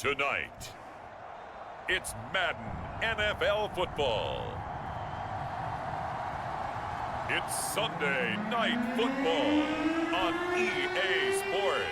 Tonight, it's Madden NFL football. It's Sunday Night Football on EA Sports.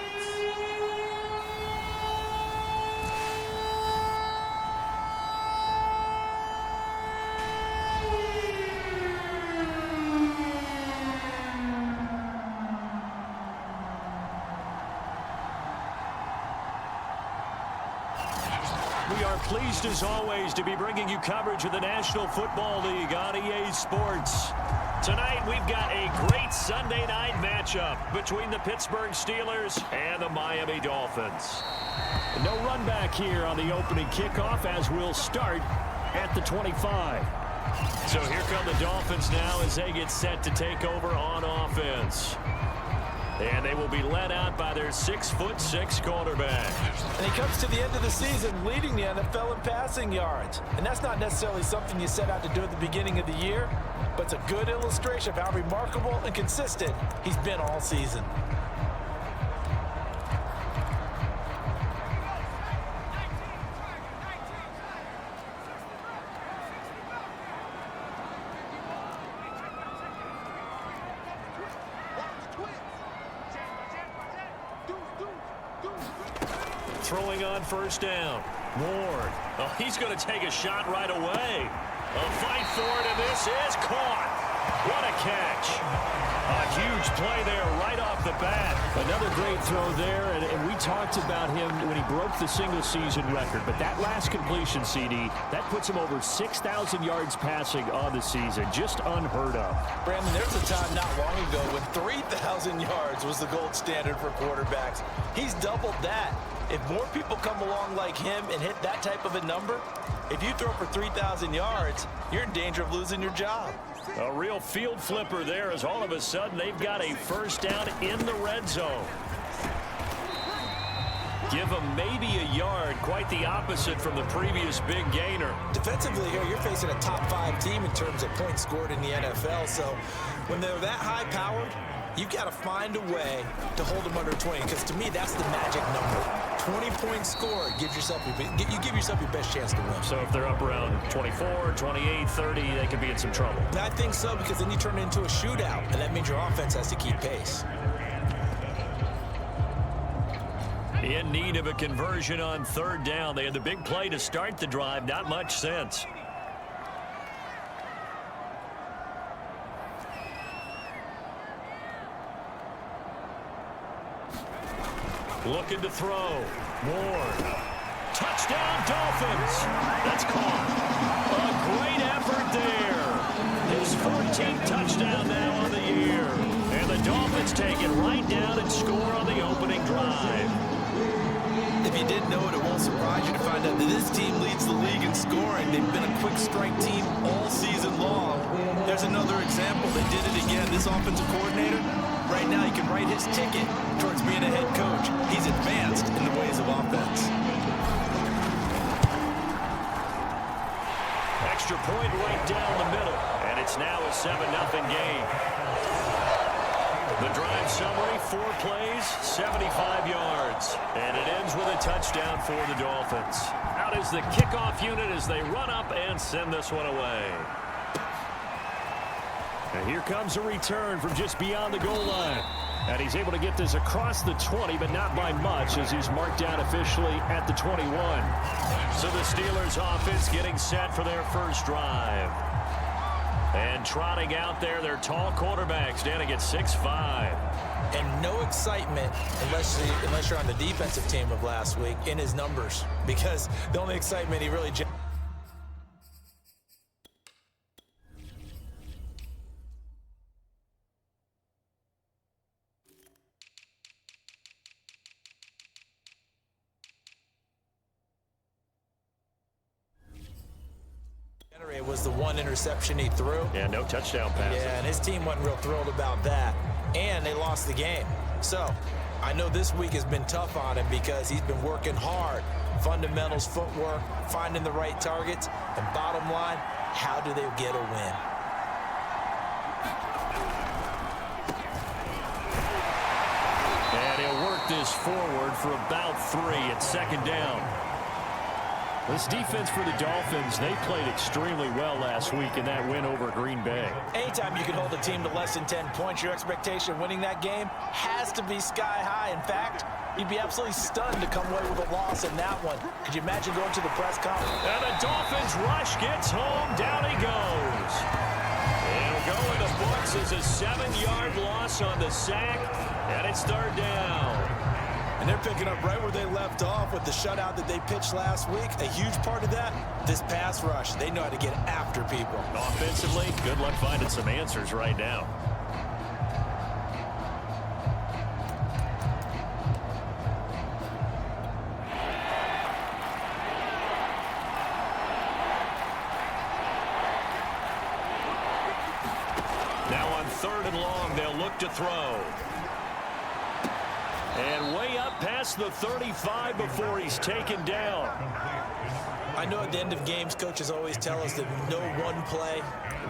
We are pleased, as always, to be bringing you coverage of the National Football League on EA Sports. Tonight, we've got a great Sunday night matchup between the Pittsburgh Steelers and the Miami Dolphins. No run back here on the opening kickoff, as we'll start at the 25. So here come the Dolphins now as they get set to take over on offense. And they will be led out by their 6'6" quarterback. And he comes to the end of the season leading the NFL in passing yards. And that's not necessarily something you set out to do at the beginning of the year, but it's a good illustration of how remarkable and consistent he's been all season. Throwing on first down. Ward. Oh, he's going to take a shot right away. A fight for it, and this is caught. What a catch. A huge play there right off the bat. Another great throw there, and we talked about him when he broke the single-season record. But that last completion, CD, that puts him over 6,000 yards passing on the season. Just unheard of. Brandon, there's a time not long ago when 3,000 yards was the gold standard for quarterbacks. He's doubled that. If more people come along like him and hit that type of a number, if you throw for 3,000 yards, you're in danger of losing your job. A real field flipper there, as all of a sudden they've got a first down in the red zone. Give them maybe a yard, quite the opposite from the previous big gainer. Defensively here, you're facing a top-5 team in terms of points scored in the NFL, so when they're that high-powered, you've got to find a way to hold them under 20, because to me, that's the magic number. 20 points scored, you give yourself your best chance to win. So if they're up around 24, 28, 30, they could be in some trouble. I think so, because then you turn it into a shootout, and that means your offense has to keep pace. In need of a conversion on third down. They had the big play to start the drive, not much sense. Looking to throw. Ward. Touchdown, Dolphins. That's caught. A great effort there. His 14th touchdown now on the year. And the Dolphins take it right down and score on the opening drive. If you didn't know it, it won't surprise you to find out that this team leads the league in scoring. They've been a quick strike team all season long. There's another example. They did it again. This offensive coordinator, right now he can write his ticket towards being a head coach. He's advanced in the ways of offense. Extra point right down the middle, and it's now a 7-0 game. The drive summary, 4 plays, 75 yards. And it ends with a touchdown for the Dolphins. Out is the kickoff unit as they run up and send this one away. And here comes a return from just beyond the goal line. And he's able to get this across the 20, but not by much, as he's marked down officially at the 21. So the Steelers offense getting set for their first drive. And trotting out there, their tall quarterback standing at 6'5". And no excitement, unless you're on the defensive team of last week, in his numbers. Because the only excitement he really... was the one interception he threw. Yeah, no touchdown pass. Yeah, and his team wasn't real thrilled about that. And they lost the game. So, I know this week has been tough on him because he's been working hard. Fundamentals, footwork, finding the right targets. And bottom line, how do they get a win? And he'll work this forward for about 3 at second down. This defense for the Dolphins, they played extremely well last week in that win over Green Bay. Anytime you can hold a team to less than 10 points, your expectation of winning that game has to be sky high. In fact, you'd be absolutely stunned to come away with a loss in that one. Could you imagine going to the press conference? And the Dolphins rush gets home. Down he goes. It'll go in the books as a 7-yard loss on the sack, and it's third down. And they're picking up right where they left off with the shutout that they pitched last week. A huge part of that, this pass rush. They know how to get after people. Offensively, good luck finding some answers right now. Now on 3rd and long, they'll look to throw. And way up past the 35 before he's taken down. I know at the end of games, coaches always tell us that no one play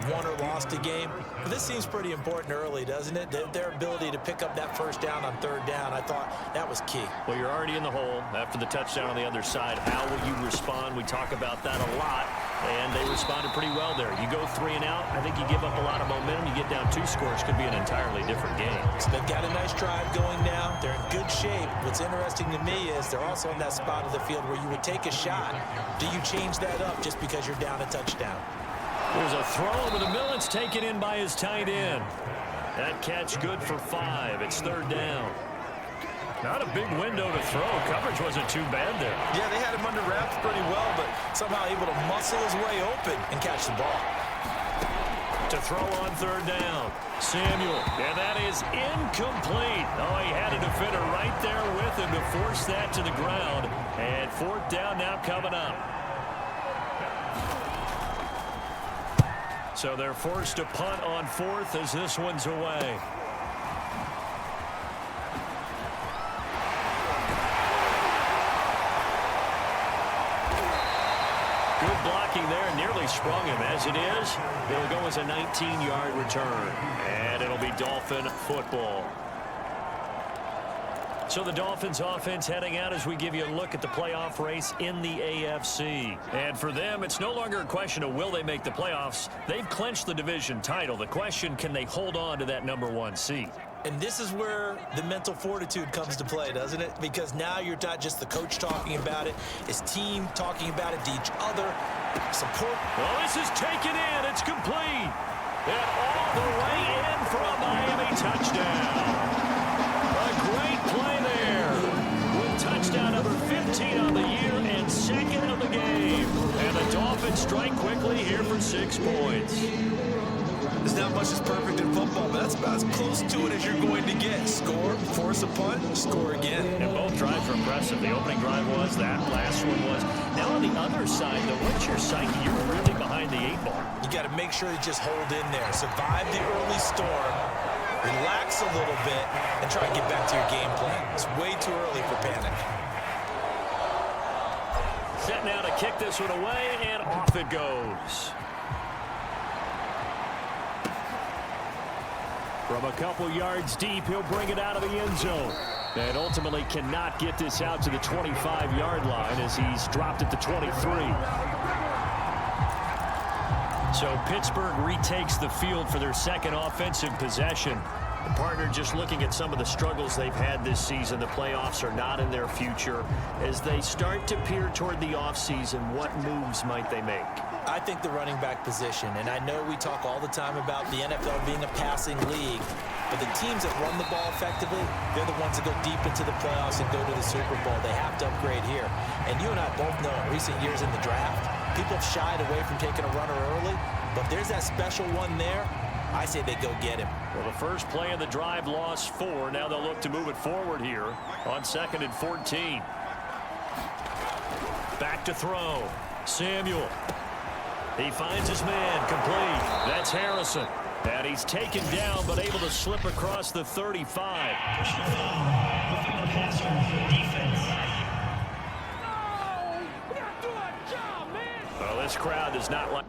won or lost a game. But this seems pretty important early, doesn't it? Their ability to pick up that first down on 3rd down, I thought that was key. Well, you're already in the hole after the touchdown on the other side. How will you respond? We talk about that a lot, and they responded pretty well there. You go 3 and out, I think you give up a lot of momentum. You get down 2 scores, could be an entirely different game. So they've got a nice drive going now. They're in good shape. What's interesting to me is they're also in that spot of the field where you would take a shot. Do you change that up just because you're down a touchdown? There's a throw over the middle. It's taken in by his tight end. That catch good for 5. It's 3rd down. Not a big window to throw. Coverage wasn't too bad there. Yeah, they had him under wraps pretty well, but somehow able to muscle his way open and catch the ball. To throw on 3rd down. Samuel. And that is incomplete. Oh, he had a defender right there with him to force that to the ground. And 4th down now coming up. So they're forced to punt on 4th as this one's away. Good blocking there, nearly sprung him. As it is, it'll go as a 19-yard return. And it'll be Dolphin football. So the Dolphins offense heading out as we give you a look at the playoff race in the AFC. And for them, it's no longer a question of will they make the playoffs. They've clinched the division title. The question, can they hold on to that #1 seed? And this is where the mental fortitude comes to play, doesn't it? Because now you're not just the coach talking about it, his team talking about it to each other. Support. Well, this is taken in. It's complete. And all the way in for a Miami touchdown. A great play there. With touchdown number 15 on the year and 2nd of the game. And the Dolphins strike quickly here for 6 points. There's not much that's perfect in football, but that's about as close to it as you're going to get. Score, force a punt, score again. And both drives were impressive. The opening drive was, that last one was. Now on the other side, though, what's your psyche? You're really behind the 8 ball. You got to make sure you just hold in there. Survive the early storm. Relax a little bit and try and get back to your game plan. It's way too early for panic. Set now to kick this one away, and off it goes. From a couple yards deep, he'll bring it out of the end zone. And ultimately cannot get this out to the 25-yard line as he's dropped at the 23. So Pittsburgh retakes the field for their 2nd offensive possession. The partner just looking at some of the struggles they've had this season. The playoffs are not in their future. As they start to peer toward the offseason, what moves might they make? I think the running back position, and I know we talk all the time about the NFL being a passing league, but the teams that run the ball effectively, they're the ones that go deep into the playoffs and go to the Super Bowl. They have to upgrade here. And you and I both know in recent years in the draft, people have shied away from taking a runner early, but there's that special one there. I say they go get him. Well, the first play of the drive lost 4. Now they'll look to move it forward here on 2nd and 14. Back to throw. Samuel. He finds his man, complete. That's Harrison. And he's taken down, but able to slip across the 35. Well, this crowd does not like...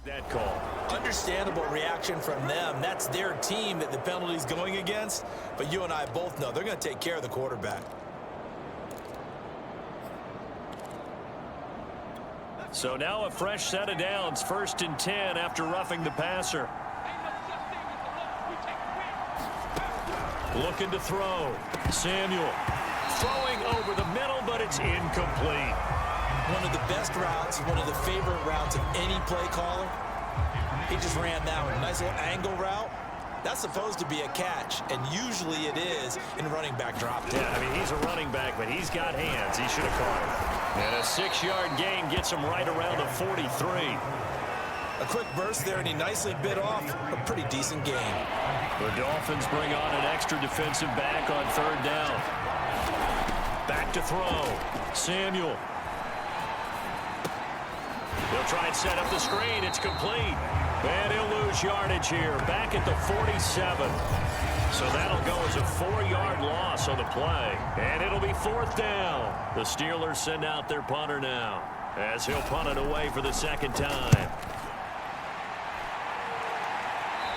That call. Understandable reaction from them. That's their team that the penalty's going against. But you and I both know they're going to take care of the quarterback. So now a fresh set of downs, 1st and 10 after roughing the passer. Looking to throw. Samuel throwing over the middle, but it's incomplete. One of the best routes, one of the favorite routes of any play caller. He just ran that one. Nice little angle route. That's supposed to be a catch, and usually it is in running back drop down. Yeah, I mean, he's a running back, but he's got hands. He should have caught it. And a 6-yard gain gets him right around the 43. A quick burst there, and he nicely bit off a pretty decent gain. The Dolphins bring on an extra defensive back on 3rd down. Back to throw. Samuel. They'll try and set up the screen. It's complete. And he'll lose yardage here. Back at the 47. So that'll go as a 4-yard loss on the play. And it'll be 4th down. The Steelers send out their punter now, as he'll punt it away for the 2nd time.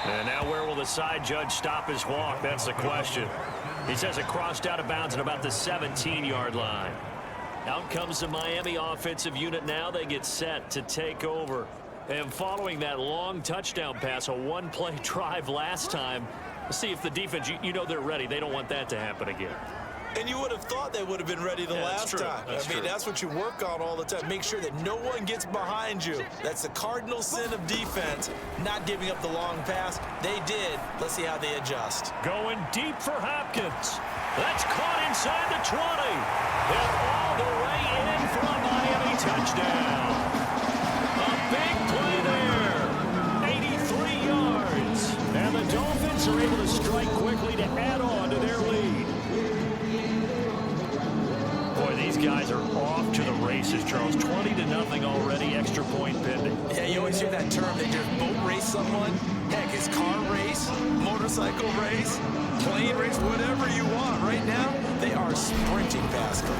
And now where will the side judge stop his walk? That's the question. He says it crossed out of bounds at about the 17-yard line. Out comes the Miami offensive unit now. They get set to take over. And following that long touchdown pass, a 1-play drive last time, let's see if the defense, you know they're ready. They don't want that to happen again. And you would have thought they would have been ready the last time. I mean, that's what you work on all the time. Make sure that no one gets behind you. That's the cardinal sin of defense, not giving up the long pass. They did. Let's see how they adjust. Going deep for Hopkins. That's caught inside the 20. And all the way in for a Miami touchdown. A big play there. 83 yards. And the Dolphins are able to strike quickly to add on to their lead. Boy, these guys are off to the races, Charles. 20-0 already, extra point pending. Yeah, you always hear that term. They just boat race someone. Heck, it's car race, motorcycle race, plane race, whatever you want. Right now, they are sprinting past them.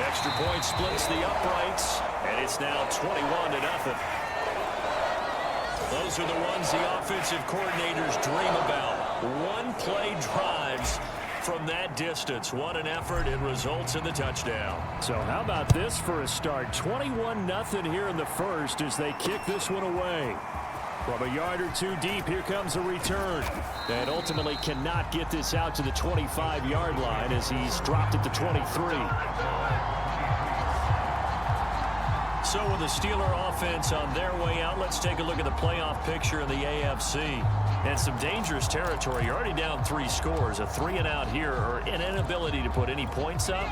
Extra point splits the uprights, and it's now 21-0. Those are the ones the offensive coordinators dream about. 1-play drives from that distance. What an effort. It results in the touchdown. So how about this for a start? 21-0 here in the first as they kick this one away. From a yard or two deep, here comes a return. And ultimately cannot get this out to the 25-yard line as he's dropped at the 23. So with the Steeler offense on their way out, let's take a look at the playoff picture in the AFC. And some dangerous territory. You're already down 3 scores. A 3-and-out here, or an inability to put any points up.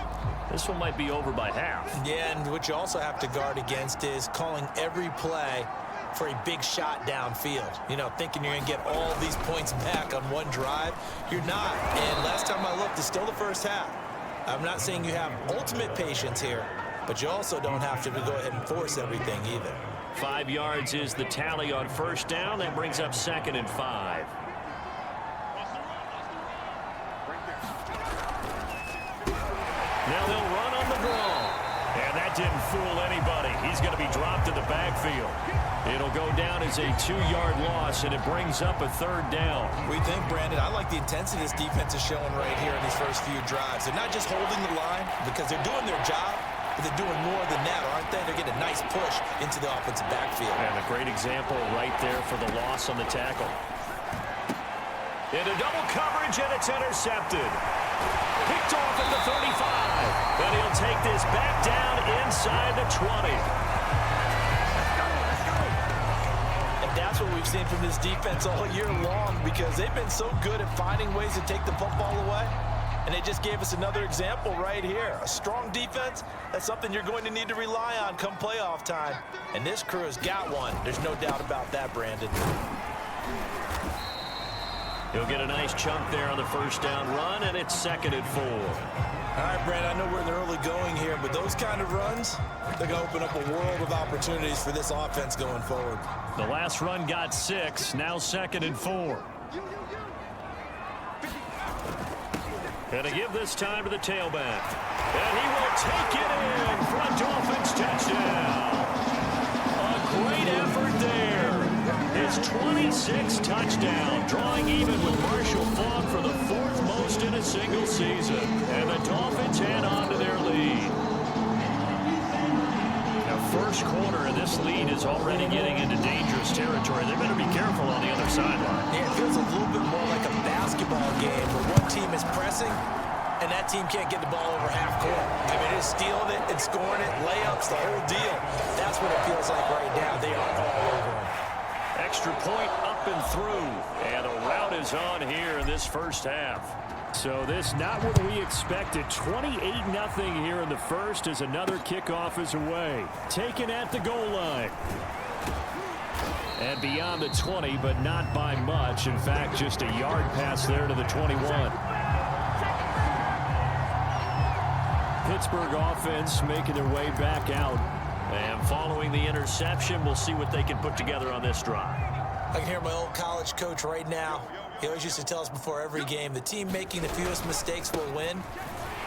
This one might be over by half. Yeah, and what you also have to guard against is calling every play for a big shot downfield. You know, thinking you're going to get all these points back on one drive. You're not. And last time I looked, it's still the first half. I'm not saying you have ultimate patience here, but you also don't have to go ahead and force everything either. 5 yards is the tally on 1st down. That brings up 2nd and 5. Now they'll run on the ball. And that didn't fool anybody. He's going to be dropped in the backfield. It'll go down as a 2-yard loss, and it brings up a 3rd down. We think, Brandon, I like the intensity this defense is showing right here in these first few drives. They're not just holding the line because they're doing their job, but they're doing more than that, aren't they? They're getting a nice push into the offensive backfield. And a great example right there for the loss on the tackle. Into double coverage, and it's intercepted. Picked off at the 35. But he'll take this back down inside the 20. And that's what we've seen from this defense all year long, because they've been so good at finding ways to take the football away. And they just gave us another example right here. A strong defense, that's something you're going to need to rely on come playoff time. And this crew has got one. There's no doubt about that, Brandon. He'll get a nice chunk there on the 1st down run, and it's 2nd and 4. All right, Brandon, I know we're in the early going here, but those kind of runs, they're going to open up a world of opportunities for this offense going forward. The last run got 6, now 2nd and 4. And to give this time to the tailback. And he will take it in for a Dolphins touchdown. his 26th touchdown, drawing even with Marshall Faulk for the 4th most in a single season. And the Dolphins head on to their lead. Now, first quarter, and this lead is already getting into dangerous territory. They better be careful on the other sideline. Yeah, it feels a little bit more like a basketball game where one team is pressing and that team can't get the ball over half court. I mean, it's stealing it and scoring it, layups, the whole deal. That's what it feels like right now. They are all over them. Extra point up and through. And the rout is on here in this first half. So this not what we expected. 28-0 here in the first as another kickoff is away. Taken at the goal line. And beyond the 20, but not by much. In fact, just a yard pass there to the 21. Pittsburgh offense making their way back out. And following the interception, we'll see what they can put together on this drive. I can hear my old college coach right now. He always used to tell us before every game, the team making the fewest mistakes will win.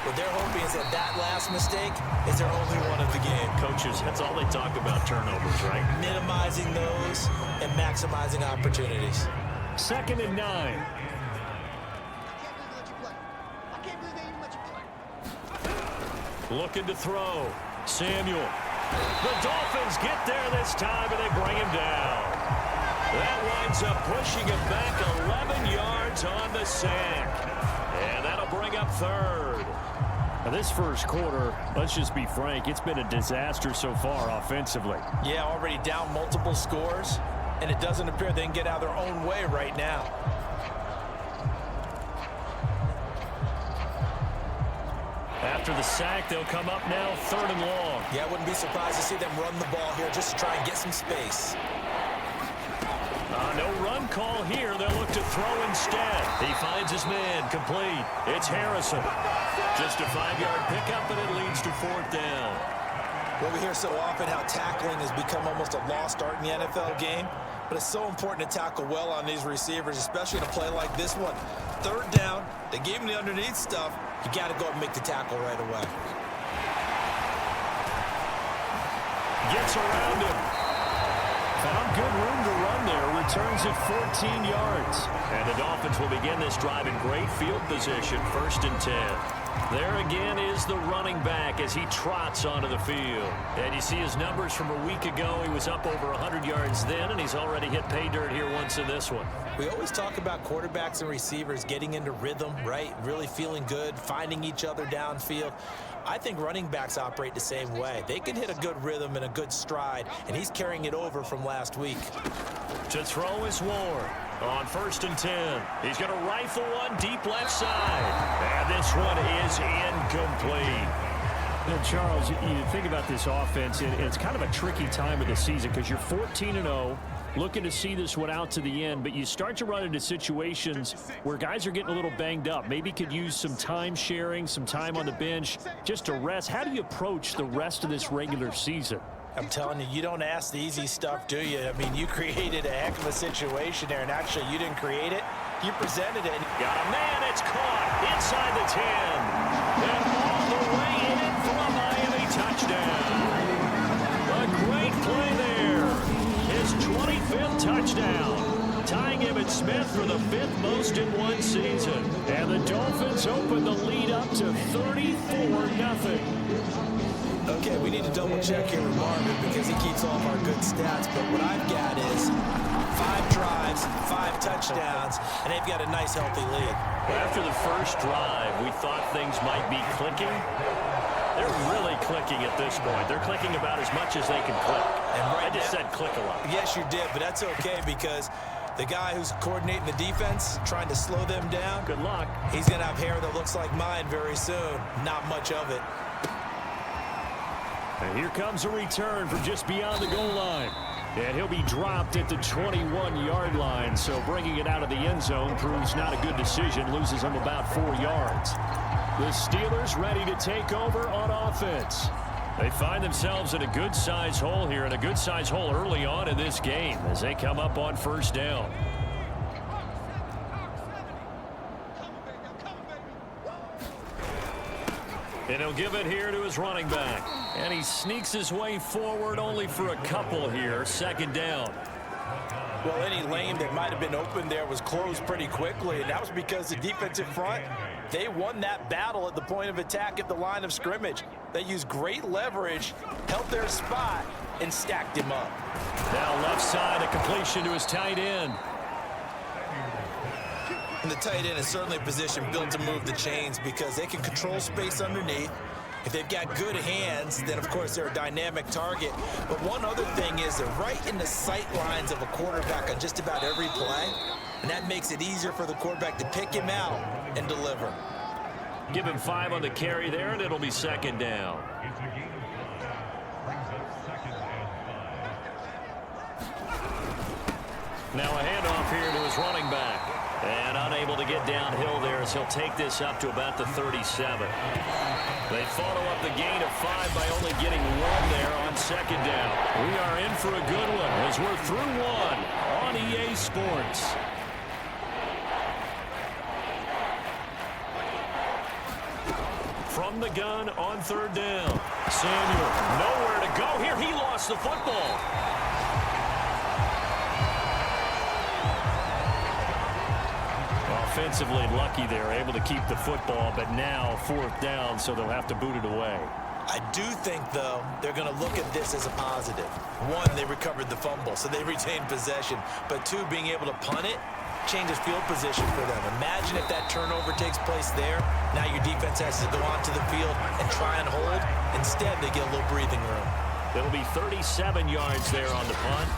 What they're hoping is that that last mistake is their only one of the game. Coaches, that's all they talk about, turnovers, right? Minimizing those and maximizing opportunities. 2nd and 9. Looking to throw. Samuel. The Dolphins get there this time, and they bring him down. That winds up pushing him back 11 yards on the sack. And that'll bring up 3rd. Now this first quarter, let's just be frank, it's been a disaster so far offensively. Yeah, already down multiple scores, and it doesn't appear they can get out of their own way right now. After the sack, they'll come up now 3rd and long. Yeah, I wouldn't be surprised to see them run the ball here just to try and get some space. No run call here. They'll look to throw instead. He finds his man complete. It's Harrison. Just a 5-yard pickup, and it leads to 4th down. Well, we hear so often how tackling has become almost a lost art in the NFL game, but it's so important to tackle well on these receivers, especially in a play like this one. 3rd down, they gave him the underneath stuff. You got to go and make the tackle right away. Gets around him. Found good room to run there. Returns it 14 yards. And the Dolphins will begin this drive in great field position. 1st and 10. There again is the running back as he trots onto the field. And you see his numbers from a week ago. He was up over 100 yards then, and he's already hit pay dirt here once in this one. We always talk about quarterbacks and receivers getting into rhythm, right? Really feeling good, finding each other downfield. I think running backs operate the same way. They can hit a good rhythm and a good stride, and he's carrying it over from last week. To throw is Ward on 1st and 10. He's going to rifle one deep left side. And this one is incomplete. And Charles, you think about this offense, and it's kind of a tricky time of the season because you're 14-0. Looking to see this one out to the end, but you start to run into situations where guys are getting a little banged up. Maybe could use some time sharing, some time on the bench just to rest. How do you approach the rest of this regular season? I'm telling you, you don't ask the easy stuff, do you? I mean, you created a heck of a situation there, and actually you didn't create it. You presented it. Got a man, it's caught inside the 10. And all the way in for a Miami touchdown. A great play there. His 25th touchdown, tying Emmitt Smith for the 5th most in one season. And the Dolphins open the lead up to 34-0. Okay, we need to double-check here with Marvin because he keeps all of our good stats. But what I've got is 5 drives, 5 touchdowns, and they've got a nice, healthy lead. Well, after the first drive, we thought things might be clicking. They're really clicking at this point. They're clicking about as much as they can click. And right I just said click a lot. Yes, you did, but that's okay because the guy who's coordinating the defense, trying to slow them down, good luck. He's going to have hair that looks like mine very soon. Not much of it. And here comes a return from just beyond the goal line. And he'll be dropped at the 21-yard line. So bringing it out of the end zone proves not a good decision. Loses him about 4 yards. The Steelers ready to take over on offense. They find themselves in a good-sized hole here, and a good-sized hole early on in this game as they come up on 1st down. And he'll give it here to his running back. And he sneaks his way forward only for a couple here. 2nd down. Well, any lane that might have been open there was closed pretty quickly, and that was because the defensive front, they won that battle at the point of attack at the line of scrimmage. They used great leverage, held their spot, and stacked him up. Now left side, a completion to his tight end. And the tight end is certainly a position built to move the chains because they can control space underneath. If they've got good hands, then of course they're a dynamic target. But one other thing is they're right in the sight lines of a quarterback on just about every play. And that makes it easier for the quarterback to pick him out and deliver. Give him 5 on the carry there, and it'll be second down. Now a handoff here to his running back. And unable to get downhill there as he'll take this up to about the 37. They follow up the gain of 5 by only getting 1 there on second down. We are in for a good one as we're through 1 on EA Sports. From the gun on third down. Samuel, nowhere to go here. He lost the football. Offensively lucky they're able to keep the football, but now 4th down, so they'll have to boot it away. I do think, though, they're going to look at this as a positive. 1, they recovered the fumble, so they retained possession. But 2, being able to punt it changes field position for them. Imagine if that turnover takes place there. Now your defense has to go onto the field and try and hold. Instead, they get a little breathing room. It'll be 37 yards there on the punt.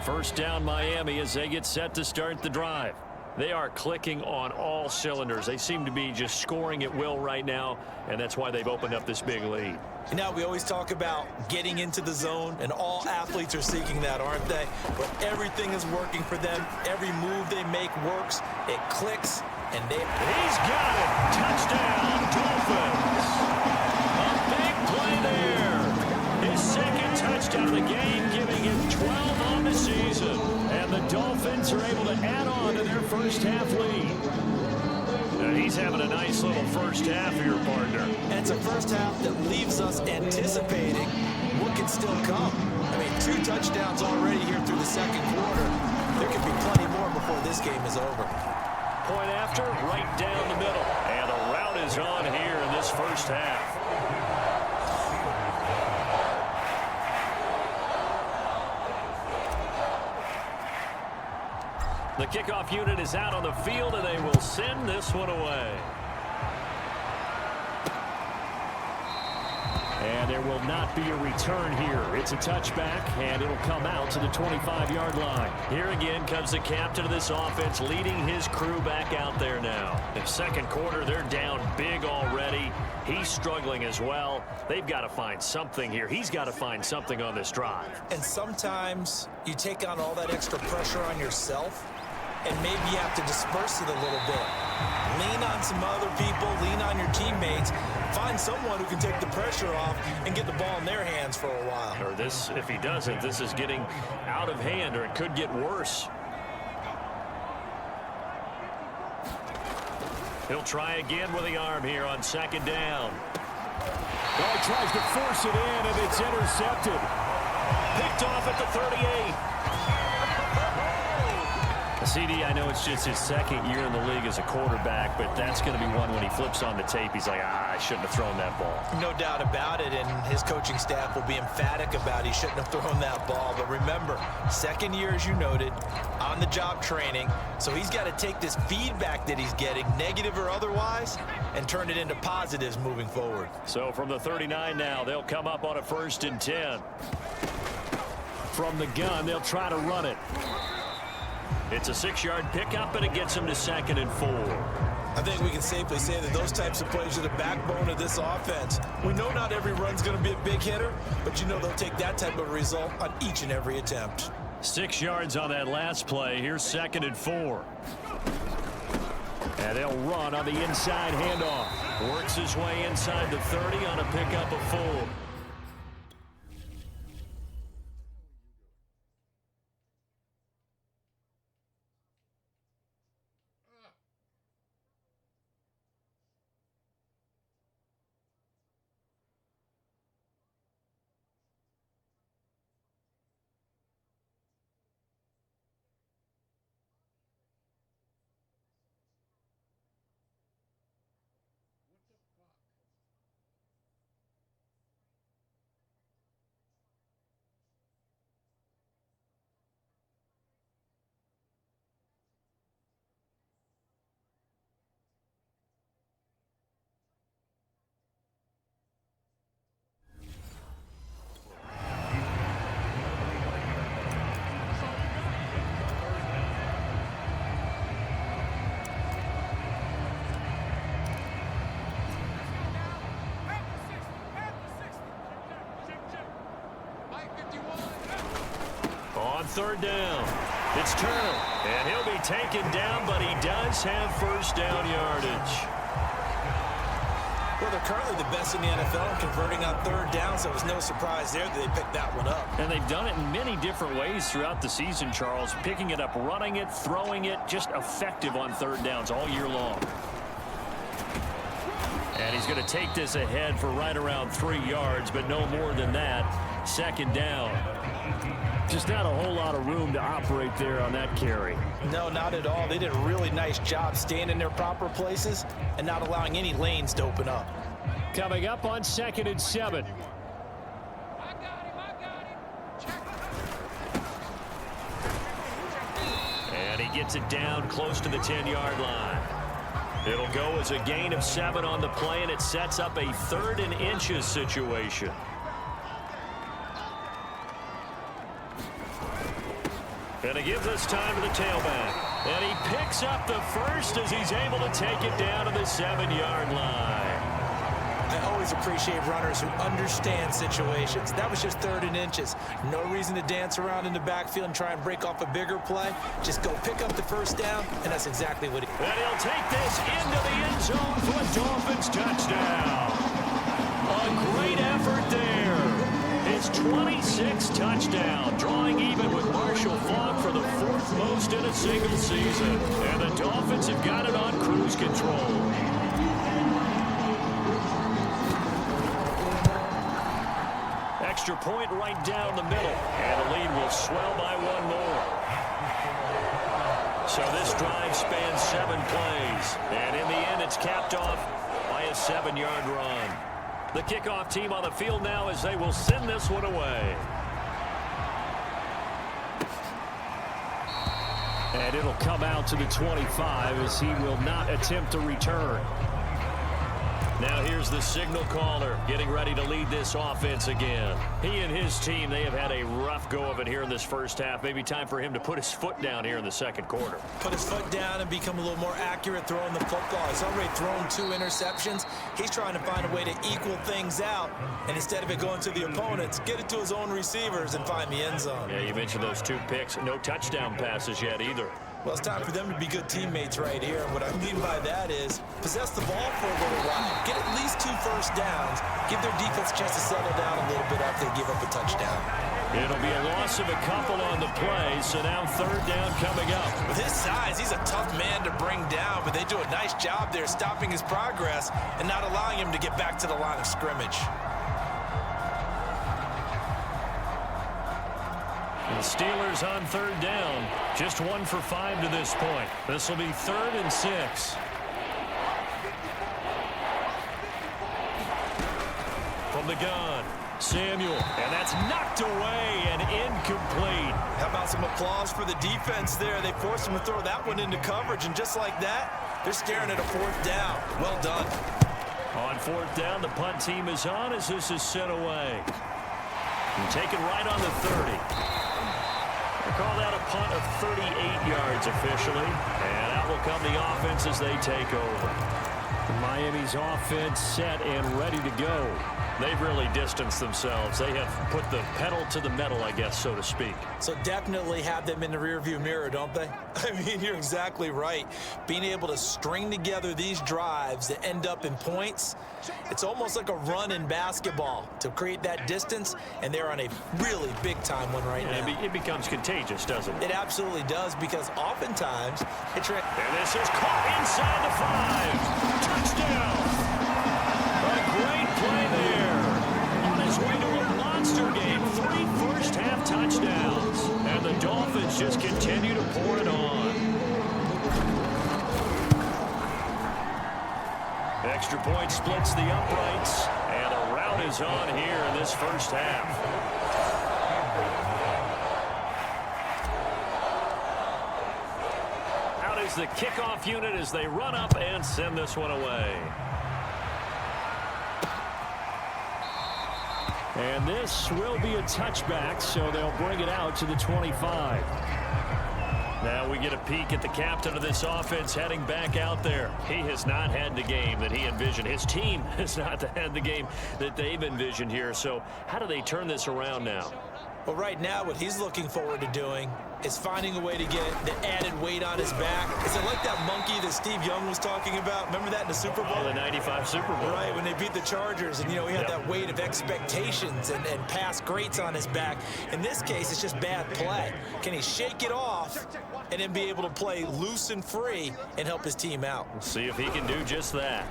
First down Miami as they get set to start the drive. They are clicking on all cylinders. They seem to be just scoring at will right now, and that's why they've opened up this big lead. Now, we always talk about getting into the zone, and all athletes are seeking that, aren't they? But everything is working for them. Every move they make works. It clicks, and He's got it! Touchdown, Dolphins! A big play there. His second touchdown of the game, giving him 12 on the season. And the Dolphins are able to add on to their first half lead. And he's having a nice little first half here, partner. And it's a first half that leaves us anticipating what can still come. I mean, 2 touchdowns already here through the second quarter. There could be plenty more before this game is over. Point after, right down the middle. And the route is on here in this first half. The kickoff unit is out on the field, and they will send this one away. And there will not be a return here. It's a touchback, and it'll come out to the 25-yard line. Here again comes the captain of this offense, leading his crew back out there now. In second quarter, they're down big already. He's struggling as well. They've got to find something here. He's got to find something on this drive. And sometimes you take on all that extra pressure on yourself, and maybe you have to disperse it a little bit. Lean on some other people, lean on your teammates, find someone who can take the pressure off and get the ball in their hands for a while. Or this, if he doesn't, this is getting out of hand, or it could get worse. He'll try again with the arm here on second down. Well, he tries to force it in, and it's intercepted. Picked off at the 38. CD, I know it's just his second year in the league as a quarterback, but that's going to be one when he flips on the tape. He's like, I shouldn't have thrown that ball. No doubt about it, and his coaching staff will be emphatic about he shouldn't have thrown that ball. But remember, second year, as you noted, on-the-job training, so he's got to take this feedback that he's getting, negative or otherwise, and turn it into positives moving forward. So from the 39 now, they'll come up on a 1st and 10. From the gun, they'll try to run it. It's a 6-yard pickup, and it gets him to 2nd and 4. I think we can safely say that those types of plays are the backbone of this offense. We know not every run's going to be a big hitter, but you know they'll take that type of result on each and every attempt. 6 yards on that last play. Here's 2nd and 4. And they'll run on the inside handoff. Works his way inside the 30 on a pickup of 4. On third down, it's Turner, and he'll be taken down, but he does have first down yardage. Well, they're currently the best in the NFL in converting on third down, so it was no surprise there that they picked that one up. And they've done it in many different ways throughout the season, Charles. Picking it up, running it, throwing it, just effective on third downs all year long. And he's going to take this ahead for right around 3 yards, but no more than that. Second down. Just not a whole lot of room to operate there on that carry. No, not at all. They did a really nice job staying in their proper places and not allowing any lanes to open up. Coming up on 2nd and 7. And he gets it down close to the 10-yard line. It'll go as a gain of 7 on the play, and it sets up a 3rd and inches situation. And it gives us time to the tailback. And he picks up the first as he's able to take it down to the 7-yard line. I always appreciate runners who understand situations. That was just 3rd and inches. No reason to dance around in the backfield and try and break off a bigger play. Just go pick up the first down, and that's exactly what he did. And he'll take this into the end zone for a Dolphins touchdown. A great effort there. His 26th touchdown, drawing even with Marshall Faulk for the 4th most in a single season. And the Dolphins have got it on cruise control. Extra point right down the middle, and the lead will swell by 1 more. So this drive spans 7 plays, and in the end it's capped off by a 7-yard run. The kickoff team on the field now as they will send this one away. And it'll come out to the 25 as he will not attempt to return. Now here's the signal caller getting ready to lead this offense again. He and his team, they have had a rough go of it here in this first half. Maybe time for him to put his foot down here in the second quarter. Put his foot down and become a little more accurate throwing the football. He's already thrown 2 interceptions. He's trying to find a way to equal things out. And instead of it going to the opponents, get it to his own receivers and find the end zone. Yeah, you mentioned those 2 picks. No touchdown passes yet either. Well, it's time for them to be good teammates right here. And what I mean by that is possess the ball for a little while. Get at least 2 first downs. Give their defense a chance to settle down a little bit after they give up a touchdown. It'll be a loss of a couple on the play, so now 3rd down coming up. With his size, he's a tough man to bring down, but they do a nice job there stopping his progress and not allowing him to get back to the line of scrimmage. The Steelers on 3rd down. Just 1 for 5 to this point. This will be 3rd and 6. From the gun, Samuel. And that's knocked away and incomplete. How about some applause for the defense there? They forced him to throw that one into coverage, and just like that, they're staring at a 4th down. Well done. On 4th down, the punt team is on as this is sent away. And taken right on the 30. Call that a punt of 38 yards officially. And out will come the offense as they take over. Miami's offense set and ready to go. They've really distanced themselves. They have put the pedal to the metal, I guess, so to speak. So definitely have them in the rearview mirror, don't they? I mean, you're exactly right. Being able to string together these drives that end up in points, it's almost like a run in basketball to create that distance, and they're on a really big-time one right now. It becomes contagious, doesn't it? It absolutely does, because oftentimes and this is caught inside the 5. Touchdown! A great play there. On his way to a monster game, 3 first-half touchdowns. And the Dolphins just continue to pour it on. Extra point splits the uprights, and a rout is on here in this first half. Out is the kickoff unit as they run up and send this one away. And this will be a touchback, so they'll bring it out to the 25. Now we get a peek at the captain of this offense heading back out there. He has not had the game that he envisioned. His team has not had the game that they've envisioned here. So how do they turn this around now? Well, right now, what he's looking forward to doing is finding a way to get the added weight on his back. Is it like that monkey that Steve Young was talking about? Remember that in the Super Bowl? Oh, the 95 Super Bowl. Right, when they beat the Chargers, and, he had that weight of expectations and past greats on his back. In this case, it's just bad play. Can he shake it off and then be able to play loose and free and help his team out? We'll see if he can do just that.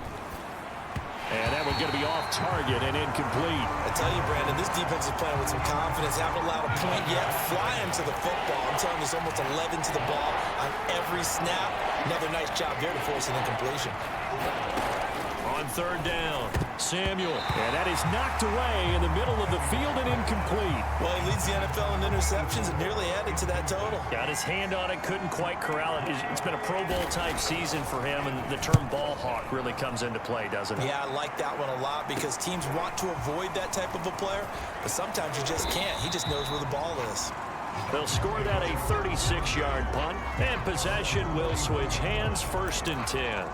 And that one's going to be off target and incomplete. I tell you, Brandon, this defense is playing with some confidence. Haven't allowed a point yet. Flying to the football. I'm telling you, it's almost 11 to the ball on every snap. Another nice job there to force an incompletion. On third down, Samuel. And that is knocked away in the middle of the field and incomplete. Well, he leads the NFL in interceptions and nearly added to that total. Got his hand on it, couldn't quite corral it. It's been a Pro Bowl type season for him, and the term ball hawk really comes into play, doesn't it? Yeah, I like that one a lot because teams want to avoid that type of a player, but sometimes you just can't. He just knows where the ball is. They'll score that a 36-yard punt, and possession will switch hands, 1st and 10.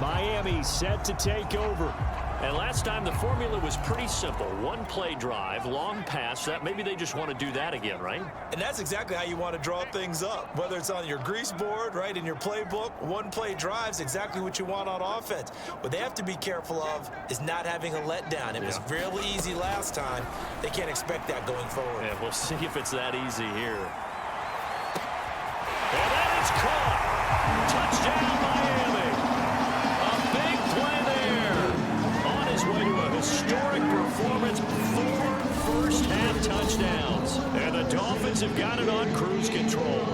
Miami set to take over. And last time the formula was pretty simple. One play drive, long pass. That maybe they just want to do that again, right? And that's exactly how you want to draw things up. Whether it's on your grease board, right, in your playbook, one play drive's exactly what you want on offense. What they have to be careful of is not having a letdown. It was really easy last time. They can't expect that going forward. Yeah, we'll see if it's that easy here. And that is caught. Touchdown, Miami. Way to a historic performance, 4 first-half touchdowns. And the Dolphins have got it on cruise control.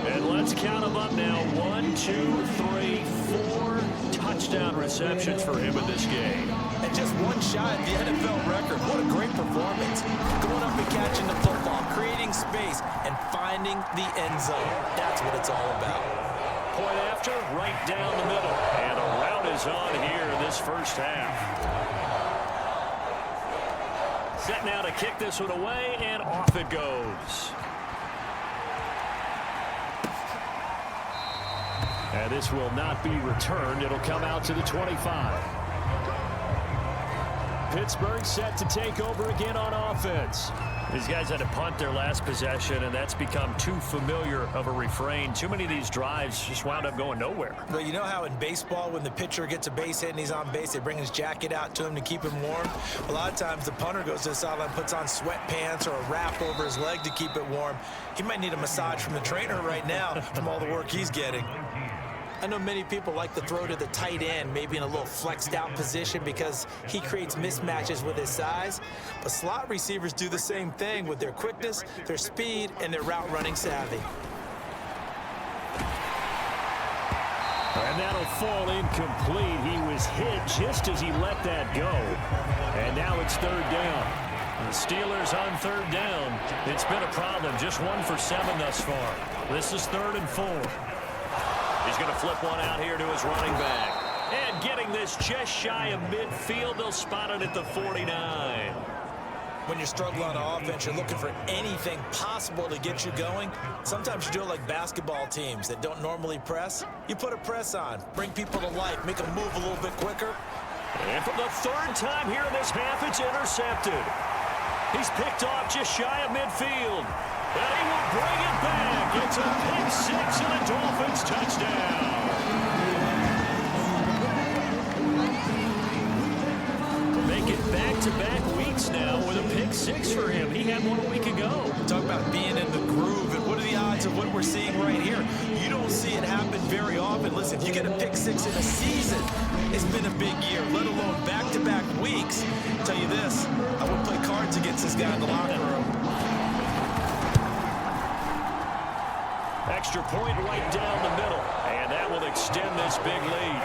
And let's count them up now. 1, 2, 3, 4 touchdown receptions for him in this game. And just one shy at the NFL record. What a great performance. Going up and catching the football, creating space, and finding the end zone. That's what it's all about. Point after, right down the middle. And a route is on here in this first half. Set now to kick this one away, and off it goes. And this will not be returned. It'll come out to the 25. Pittsburgh set to take over again on offense. These guys had to punt their last possession, and that's become too familiar of a refrain. Too many of these drives just wound up going nowhere. Well, you know how in baseball, when the pitcher gets a base hit and he's on base, they bring his jacket out to him to keep him warm? A lot of times the punter goes to the sideline, puts on sweatpants or a wrap over his leg to keep it warm. He might need a massage from the trainer right now from all the work he's getting. I know many people like to throw to the tight end, maybe in a little flexed out position because he creates mismatches with his size. But slot receivers do the same thing with their quickness, their speed, and their route running savvy. And that'll fall incomplete. He was hit just as he let that go. And now it's 3rd down. The Steelers on 3rd down. It's been a problem. Just 1 for 7 thus far. This is 3rd and 4. He's going to flip one out here to his running back. And getting this just shy of midfield, they'll spot it at the 49. When you're struggling on offense, you're looking for anything possible to get you going. Sometimes you do it like basketball teams that don't normally press. You put a press on, bring people to life, make them move a little bit quicker. And for the 3rd time here in this half, it's intercepted. He's picked off just shy of midfield. And he will bring it back. It's a pick 6 and a Dolphins touchdown. Making back-to-back weeks now with a pick 6 for him. He had one a week ago. Talk about being in the groove, and what are the odds of what we're seeing right here? You don't see it happen very often. Listen, if you get a pick 6 in a season, it's been a big year, let alone back-to-back weeks. I'll tell you this, I would play cards against this guy in the locker room. Extra point right down the middle, and that will extend this big lead.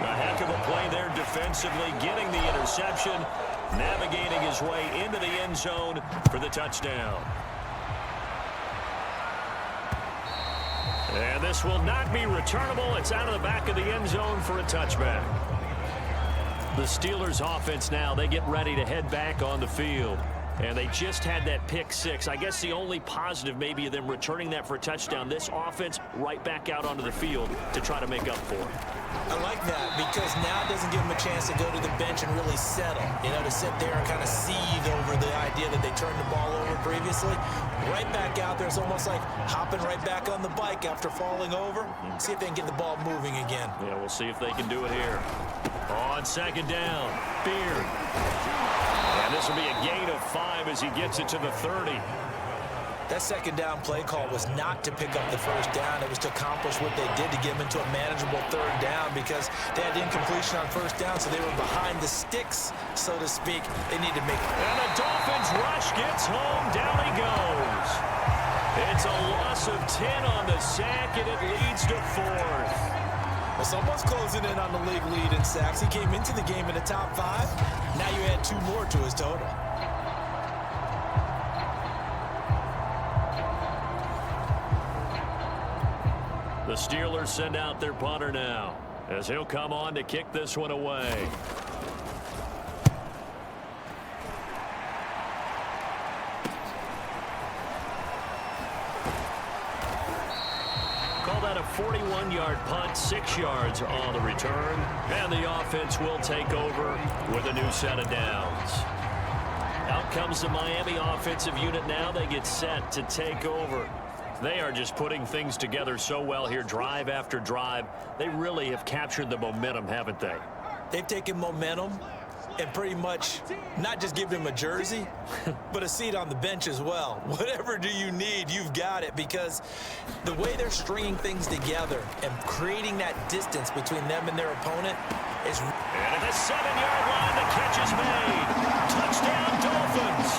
A heck of a play there defensively, getting the interception, navigating his way into the end zone for the touchdown. And this will not be returnable. It's out of the back of the end zone for a touchback. The Steelers offense now, they get ready to head back on the field. And they just had that pick six. I guess the only positive maybe of them returning that for a touchdown. This offense right back out onto the field to try to make up for it. I like that because now it doesn't give them a chance to go to the bench and really settle. You know, to sit there and kind of seethe over the idea that they turned the ball over previously. Right back out there. It's almost like hopping right back on the bike after falling over. See if they can get the ball moving again. Yeah, we'll see if they can do it here. On second down, Beard. And this will be a gain of 5 as he gets it to the 30. That second down play call was not to pick up the first down. It was to accomplish what they did to get them into a manageable third down because they had incompletion on first down, so they were behind the sticks, so to speak. They need to make it. And the Dolphins rush gets home. Down he goes. It's a loss of 10 on the sack, and it leads to 4th. Well, someone's closing in on the league lead in sacks. He came into the game in the top 5. Now you add 2 more to his total. The Steelers send out their punter now as he'll come on to kick this one away. Call that a 41-yard punt, 6 yards on the return. And the offense will take over with a new set of downs. Out comes the Miami offensive unit now. They get set to take over. They are just putting things together so well here, drive after drive. They really have captured the momentum, haven't they? They've taken momentum and pretty much not just give him a jersey, but a seat on the bench as well. Whatever do you need, you've got it, because the way they're stringing things together and creating that distance between them and their opponent is... And at the 7-yard line, the catch is made. Touchdown, Dolphins.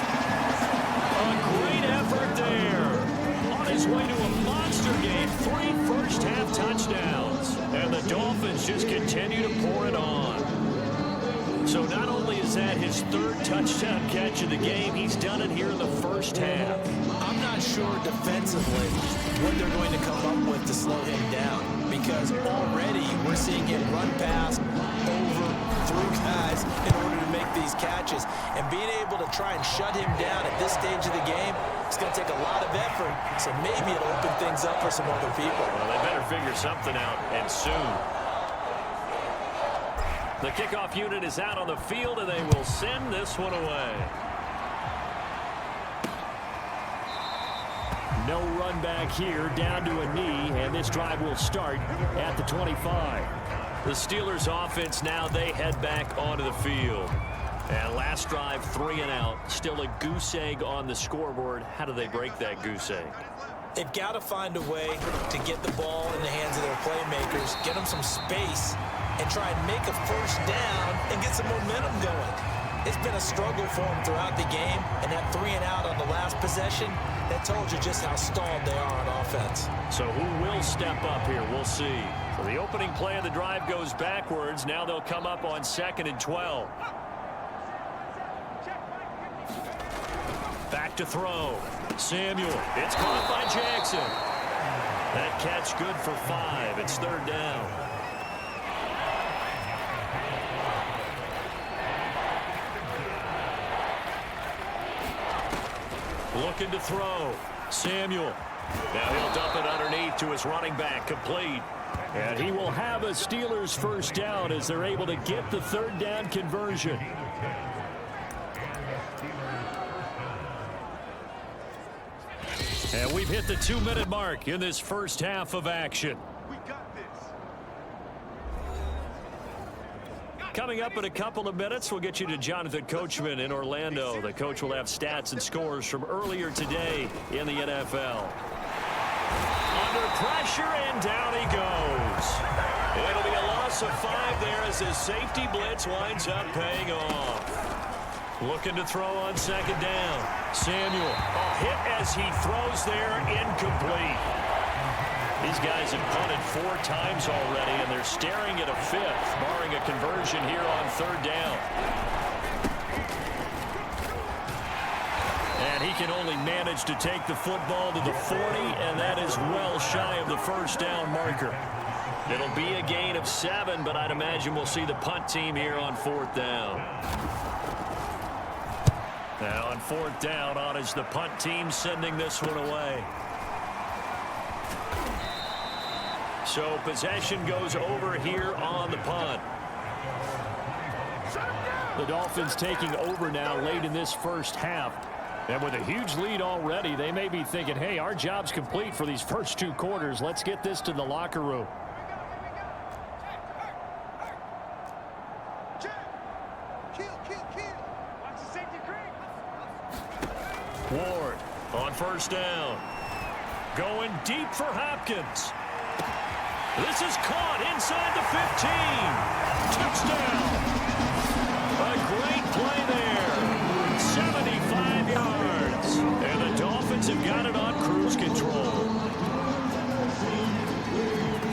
A great effort there. On his way to a monster game, 3 first-half touchdowns. And the Dolphins just continue to pour it on. So not only is that his 3rd touchdown catch of the game, he's done it here in the first half. I'm not sure defensively what they're going to come up with to slow him down, because already we're seeing him run past, over, through guys in order to make these catches. And being able to try and shut him down at this stage of the game, it's going to take a lot of effort. So maybe it'll open things up for some other people. Well, they better figure something out, and soon. The kickoff unit is out on the field, and they will send this one away. No run back here, down to a knee, and this drive will start at the 25. The Steelers offense now, they head back onto the field. And last drive, 3 and out. Still a goose egg on the scoreboard. How do they break that goose egg? They've got to find a way to get the ball in the hands of their playmakers, get them some space, and try and make a first down and get some momentum going. It's been a struggle for them throughout the game, and that 3 and out on the last possession, that told you just how stalled they are on offense. So who will step up here? We'll see. So the opening play of the drive goes backwards. Now they'll come up on 2nd and 12. Back to throw. Samuel. It's caught by Jackson. That catch good for 5. It's 3rd down. Looking to throw. Samuel. Now he'll dump it underneath to his running back. Complete. And he will have a Steelers first down as they're able to get the 3rd down conversion. And we've hit the 2-minute mark in this first half of action. Coming up in a couple of minutes, we'll get you to Jonathan Coachman in Orlando. The coach will have stats and scores from earlier today in the NFL. Under pressure, and down he goes. It'll be a loss of 5 there as his safety blitz winds up paying off. Looking to throw on 2nd down. Samuel, a hit as he throws there, incomplete. These guys have punted 4 times already, and they're staring at a 5th, barring a conversion here on 3rd down. And he can only manage to take the football to the 40, and that is well shy of the first down marker. It'll be a gain of 7, but I'd imagine we'll see the punt team here on 4th down. Now on 4th down, on is the punt team sending this one away. So possession goes over here on the punt. The Dolphins taking over now late in this first half. And with a huge lead already, they may be thinking, hey, our job's complete for these first 2 quarters. Let's get this to the locker room. Ward on 1st down. Going deep for Hopkins. This is caught inside the 15. Touchdown. A great play there. 75 yards. And the Dolphins have got it on cruise control.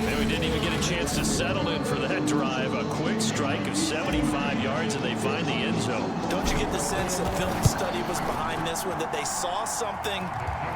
And we didn't even get a chance to settle in for that drive. A quick strike of 75 yards, and they find the end zone. Don't you get the sense that film study was behind this one, that they saw something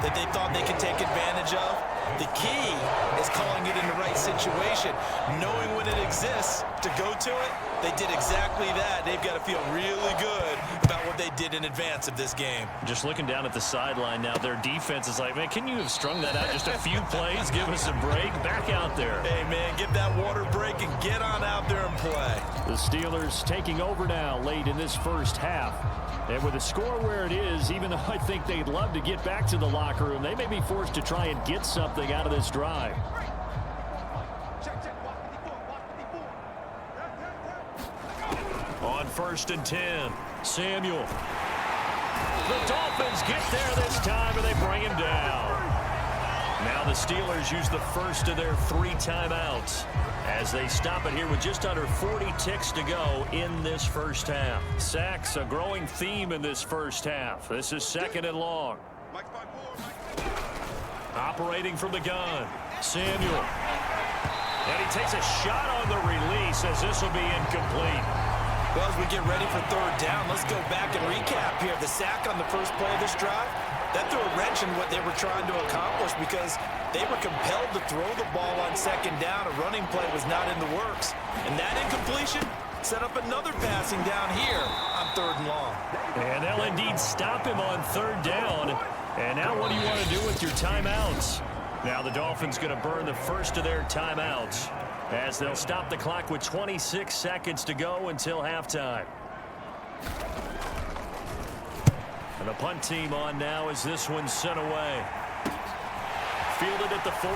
that they thought they could take advantage of? The key is calling it in the right situation, knowing when it exists to go to it. They did exactly that. They've got to feel really good about what they did in advance of this game. Just looking down at the sideline now, their defense is like, man, can you have strung that out just a few plays? Give us a break. Back out there. Hey, man, give that water break and get on out there and play. The Steelers taking over now late in this first half. And with the score where it is, even though I think they'd love to get back to the locker room, they may be forced to try and get something out of this drive. On 1st and 10, Samuel. The Dolphins get there this time, and they bring him down. Now the Steelers use the first of their 3 timeouts as they stop it here with just under 40 ticks to go in this first half. Sacks, a growing theme in this first half. This is 2nd and long. Operating from the gun, Samuel. And he takes a shot on the release as this will be incomplete. Well, as we get ready for 3rd down, let's go back and recap here. The sack on the first play of this drive, that threw a wrench in what they were trying to accomplish because they were compelled to throw the ball on 2nd down. A running play was not in the works. And that incompletion set up another passing down here on 3rd and long. And they'll indeed stop him on 3rd down. And now what do you want to do with your timeouts? Now the Dolphins going to burn the first of their timeouts as they'll stop the clock with 26 seconds to go until halftime. And the punt team on now as this one's sent away. Fielded at the 43.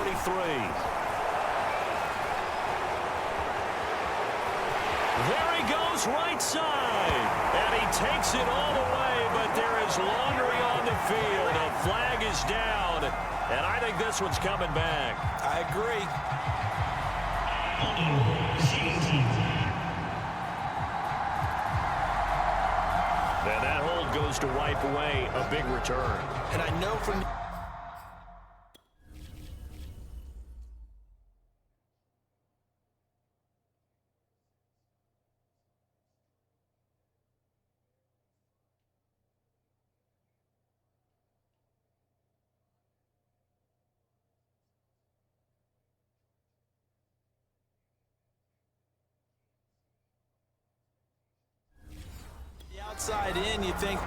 There he goes, right side. And he takes it all the way, but there is laundry on the field. A flag is down, and I think this one's coming back. I agree. And that hold goes to wipe away a big return. And I know from... outside in, you think,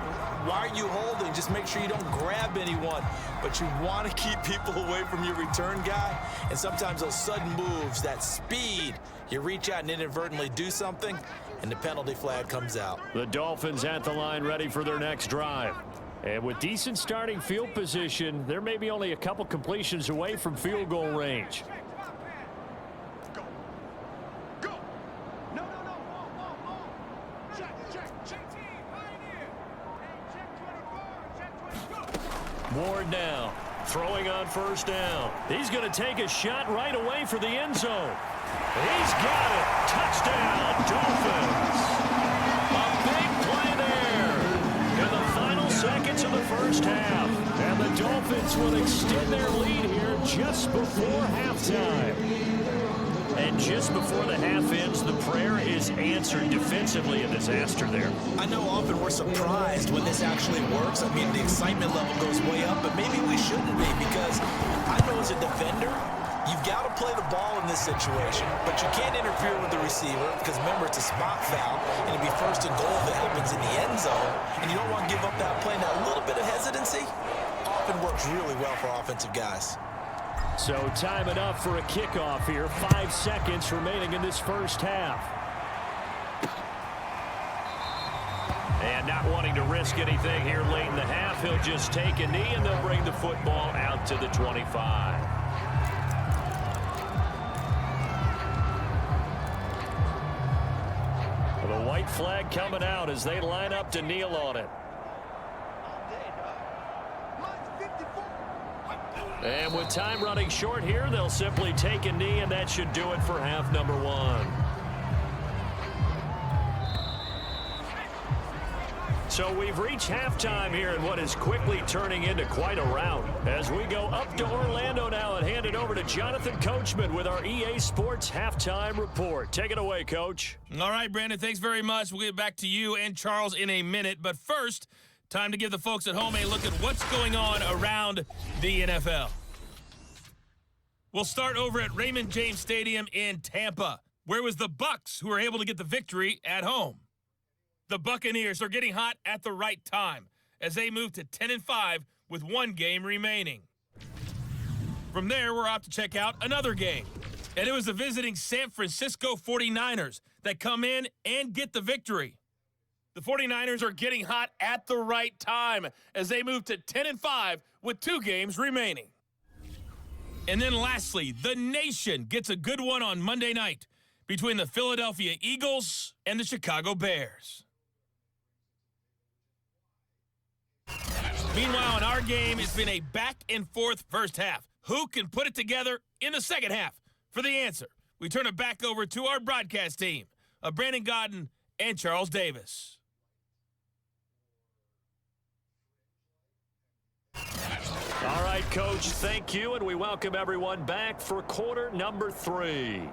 why are you holding? Just make sure you don't grab anyone. But you want to keep people away from your return guy. And sometimes those sudden moves, that speed, you reach out and inadvertently do something, and the penalty flag comes out. The Dolphins at the line ready for their next drive. And with decent starting field position, they're maybe only a couple completions away from field goal range. Ward now, throwing on 1st down. He's going to take a shot right away for the end zone. He's got it. Touchdown, Dolphins. A big play there in the final seconds of the first half. And the Dolphins will extend their lead here just before halftime. And just before the half ends, the prayer is answered defensively. A disaster there. I know often we're surprised when this actually works. I mean, the excitement level goes way up, but maybe we shouldn't be, because I know as a defender, you've You've got to play the ball in this situation, but you can't interfere with the receiver because, remember, it's a spot foul, and it'd be first and goal if it happens in the end zone, and you don't want to give up that play. Now, a little bit of hesitancy often works really well for offensive guys. So time enough for a kickoff here. 5 seconds remaining in this first half. And not wanting to risk anything here late in the half, he'll just take a knee, and they'll bring the football out to the 25. The white flag coming out as they line up to kneel on it. And with time running short here, they'll simply take a knee, and that should do it for half number 1. So we've reached halftime here in what is quickly turning into quite a rout. As we go up to Orlando now and hand it over to Jonathan Coachman with our EA Sports Halftime Report. Take it away, Coach. All right, Brandon, thanks very much. We'll get back to you and Charles in a minute. But first, time to give the folks at home a look at what's going on around the NFL. We'll start over at Raymond James Stadium in Tampa, where it was the Bucs who were able to get the victory at home. The Buccaneers are getting hot at the right time as they move to 10-5 with 1 game remaining. From there, we're off to check out another game. And it was the visiting San Francisco 49ers that come in and get the victory. The 49ers are getting hot at the right time as they move to 10-5 with 2 games remaining. And then lastly, the nation gets a good one on Monday night between the Philadelphia Eagles and the Chicago Bears. Meanwhile, in our game, it's been a back-and-forth first half. Who can put it together in the second half? For the answer, we turn it back over to our broadcast team of Brandon Godden and Charles Davis. All right, Coach, thank you, and we welcome everyone back for quarter number 3.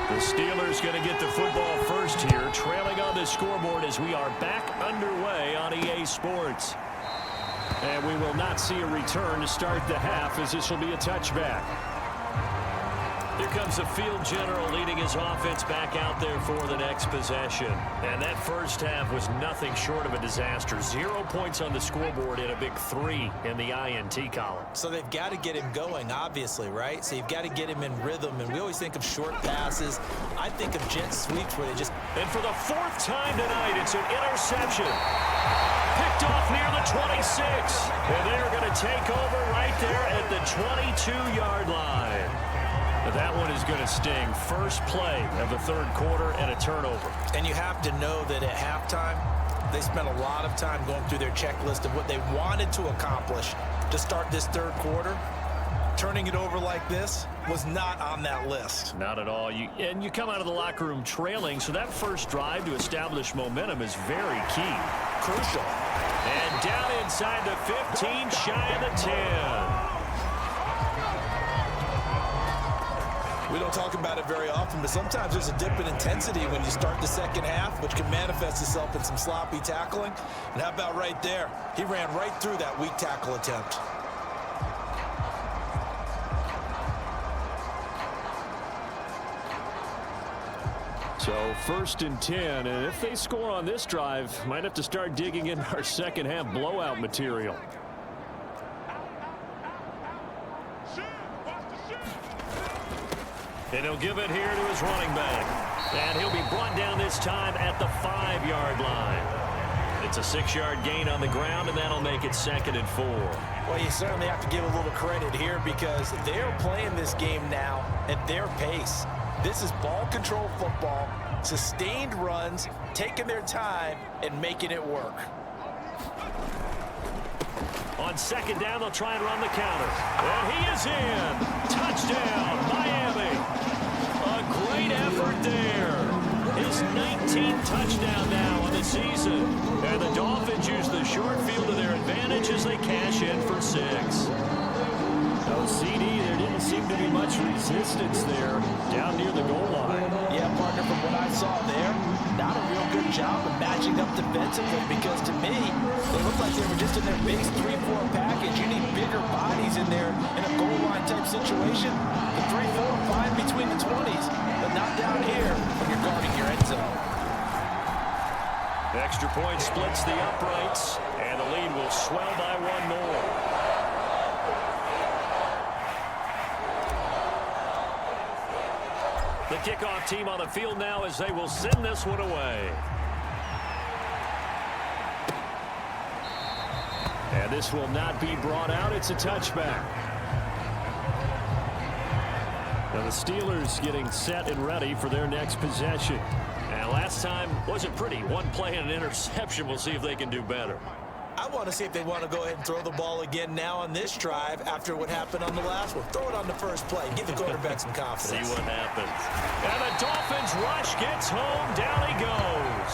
The Steelers going to get the football first here, trailing on the scoreboard as we are back underway on EA Sports. And we will not see a return to start the half as this will be a touchback. Here comes the field general leading his offense back out there for the next possession. And that first half was nothing short of a disaster. 0 points on the scoreboard and a big 3 in the INT column. So they've got to get him going, obviously, right? So you've got to get him in rhythm. And we always think of short passes. I think of jet sweeps where they just... And for the 4th time tonight, it's an interception. Picked off near the 26. And they're going to take over right there at the 22-yard line. That one is going to sting. First play of the 3rd quarter and a turnover. And you have to know that at halftime, they spent a lot of time going through their checklist of what they wanted to accomplish to start this 3rd quarter. Turning it over like this was not on that list. Not at all. And you come out of the locker room trailing, so that first drive to establish momentum is very key. Crucial. And down inside the 15, shy of the 10. We don't talk about it very often, but sometimes there's a dip in intensity when you start the second half, which can manifest itself in some sloppy tackling. And how about right there? He ran right through that weak tackle attempt. So 1st and 10, and if they score on this drive, might have to start digging in our second half blowout material. And he'll give it here to his running back. And he'll be brought down this time at the 5-yard line. It's a 6-yard gain on the ground, and that'll make it 2nd and 4. Well, you certainly have to give a little credit here because they're playing this game now at their pace. This is ball control football, sustained runs, taking their time and making it work. On 2nd down, they'll try and run the counter. And he is in. Touchdown, Miami. A great effort there. His 19th touchdown now on the season. And the Dolphins use the short field to their advantage as they cash in for 6. No CD. There didn't seem to be much resistance there down near the goal line. Yeah, partner, from what I saw there, not a real good job of matching up defensively because to me, they looked like they were just in their base 3-4 package. You need bigger bodies in there in a goal line type situation. The 3-4 are fine between the 20s, but not down here when you're guarding your end zone. The extra point splits the uprights, and the lead will swell by one more. The kickoff team on the field now as they will send this one away. And this will not be brought out. It's a touchback. Now the Steelers getting set and ready for their next possession. And last time wasn't pretty. One play and an interception. We'll see if they can do better. I want to see if they want to go ahead and throw the ball again now on this drive after what happened on the last one. Throw it on the first play. Give the quarterback some confidence. See what happens. And the Dolphins rush gets home. Down he goes.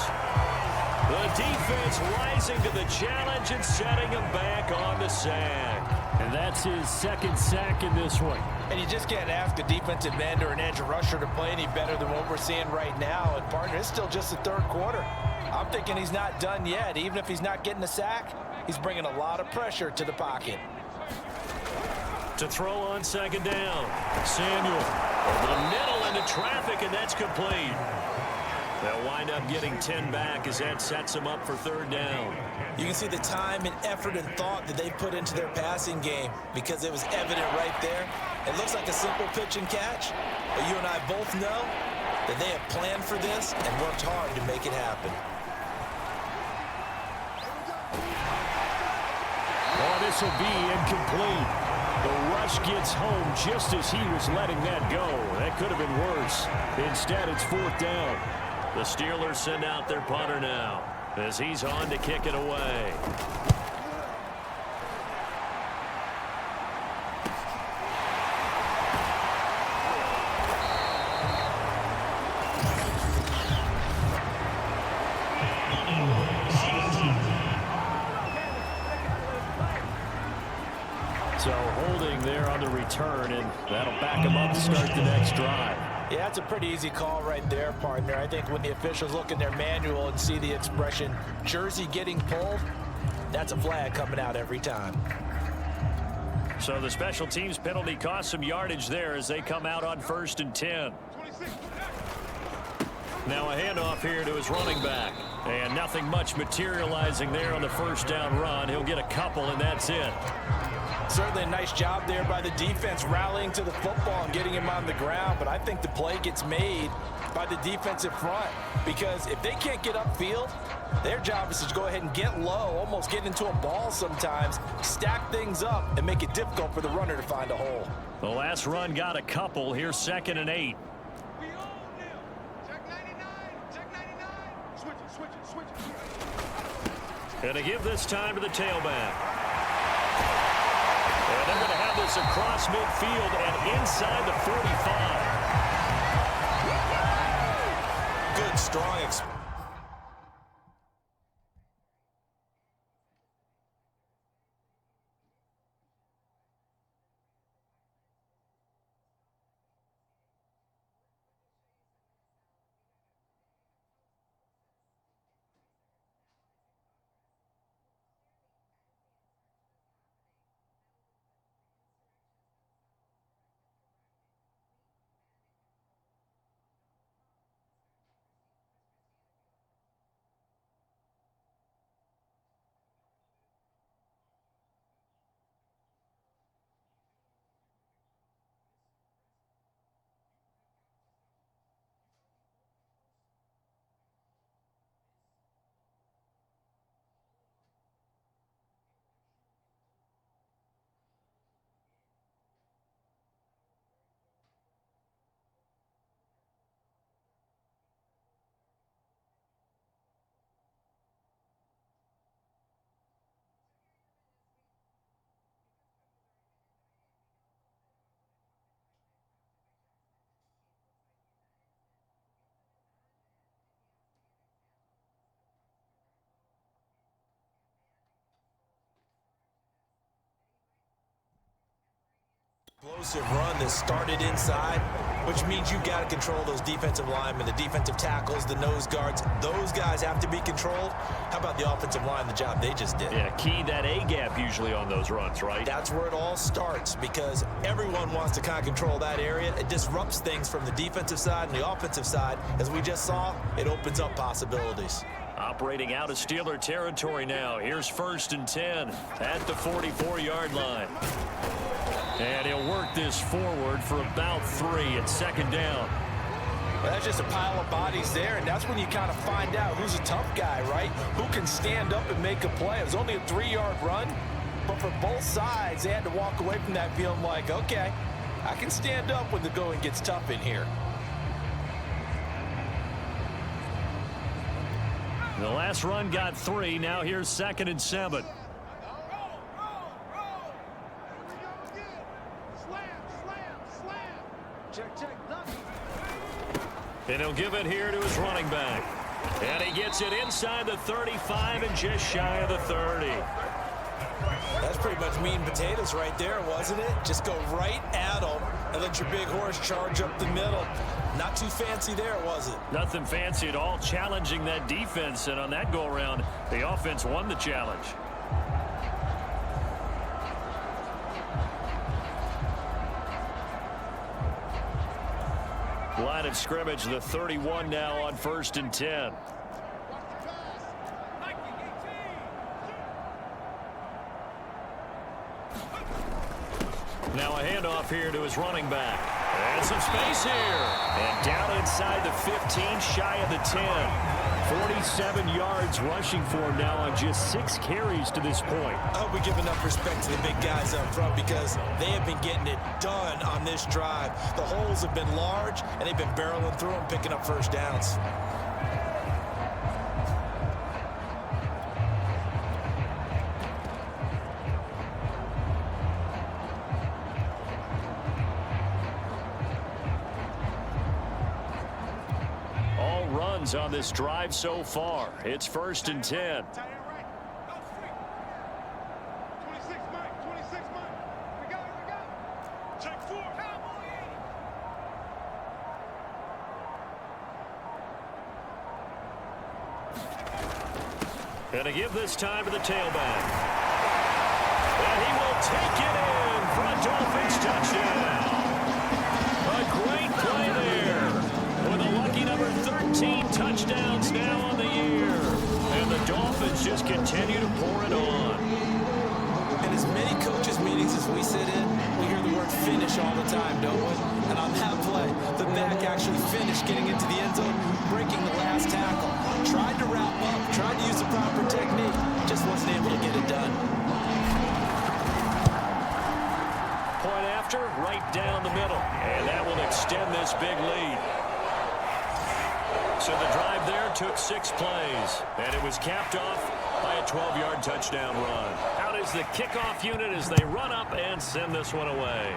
The defense rising to the challenge and setting him back on the sack. And that's his second sack in this one. And you just can't ask a defensive end or an edge rusher to play any better than what we're seeing right now. And, partner, it's still just the third quarter. I'm thinking he's not done yet. Even if he's not getting a sack, he's bringing a lot of pressure to the pocket. To throw on second down. Samuel over the middle into traffic, and that's complete. They'll wind up getting 10 back as that sets them up for third down. You can see the time and effort and thought that they put into their passing game because it was evident right there. It looks like a simple pitch and catch, but you and I both know that they have planned for this and worked hard to make it happen. Oh, this will be incomplete. The rush gets home just as he was letting that go. That could have been worse. Instead, it's fourth down. The Steelers send out their punter now as he's on to kick it away. So holding there on the return, and that'll back him up to start the next drive. Yeah, that's a pretty easy call right there, partner. I think when the officials look in their manual and see the expression jersey getting pulled, that's a flag coming out every time. So the special teams penalty cost some yardage there as they come out on 1st and 10. Now a handoff here to his running back. And nothing much materializing there on the first down run. He'll get a couple, and that's it. Certainly a nice job there by the defense rallying to the football and getting him on the ground, but I think the play gets made by the defensive front because if they can't get upfield, their job is to go ahead and get low, almost get into a ball sometimes, stack things up, and make it difficult for the runner to find a hole. The last run got a couple. Here's 2nd and 8. And to give this time to the tailback. And they're going to have this across midfield and inside the 45. Good, strong Explosive run that started inside, which means you've got to control those defensive linemen, the defensive tackles, the nose guards. Those guys have to be controlled. How about the offensive line, the job they just did? Yeah, key that A-gap usually on those runs, right? That's where it all starts because everyone wants to kind of control that area. It disrupts things from the defensive side and the offensive side. As we just saw, it opens up possibilities. Operating out of Steeler territory now. Here's 1st and 10 at the 44-yard line. And he'll work this forward for about 3 at 2nd down. Well, that's just a pile of bodies there, and that's when you kind of find out who's a tough guy, right? Who can stand up and make a play. It was only a 3-yard run, but for both sides, they had to walk away from that feeling like, okay, I can stand up when the going gets tough in here. The last run got 3. Now here's 2nd and 7. And he'll give it here to his running back. And he gets it inside the 35 and just shy of the 30. That's pretty much meat and potatoes right there, wasn't it? Just go right at them and let your big horse charge up the middle. Not too fancy there, was it? Nothing fancy at all, challenging that defense. And on that go-around, the offense won the challenge. Line of scrimmage, the 31 now on 1st and 10. Now a handoff here to his running back. And some space here. And down inside the 15, shy of the 10. 47 yards rushing for him now on just 6 carries to this point. I hope we give enough respect to the big guys up front because they have been getting it done on this drive. The holes have been large, and they've been barreling through them, picking up first downs. On this drive so far. It's 1st and 10. And to give this time to the tailback. And he will take it in for a Dolphins touchdown. A great play there. With a lucky number 13 touchdowns now on the year. And the Dolphins just continue to pour it on. And as many coaches' meetings as we sit in, we hear the word finish all the time, don't we? And on that play, the back actually finished getting into the end zone, breaking the last tackle. Tried to wrap up, tried to use the proper technique, just wasn't able to get it done. Point after, right down the middle. And that will extend this big lead. So the drive there took 6 plays, and it was capped off by a 12-yard touchdown run. Out is the kickoff unit as they run up and send this one away.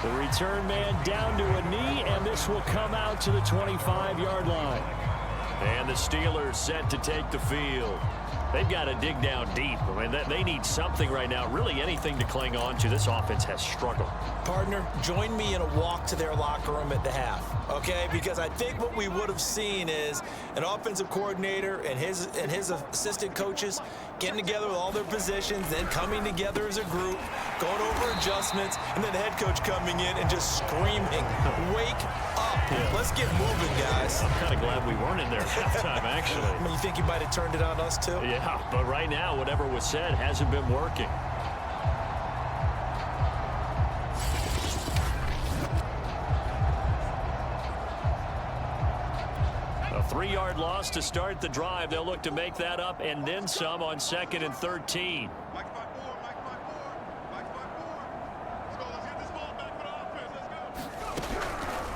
The return man down to a knee, and this will come out to the 25-yard line. And the Steelers set to take the field. They've got to dig down deep. I mean, they need something right now, really anything to cling on to. This offense has struggled. Partner, join me in a walk to their locker room at the half, okay? Because I think what we would have seen is an offensive coordinator and his assistant coaches getting together with all their positions, then coming together as a group, going over adjustments, and then the head coach coming in and just screaming, wake up. Yeah. Let's get moving, guys. I'm kind of glad we weren't in there at halftime, actually. I mean, you think he might have turned it on us, too? Yeah, but right now, whatever was said hasn't been working. A 3-yard loss to start the drive. They'll look to make that up and then some on 2nd and 13.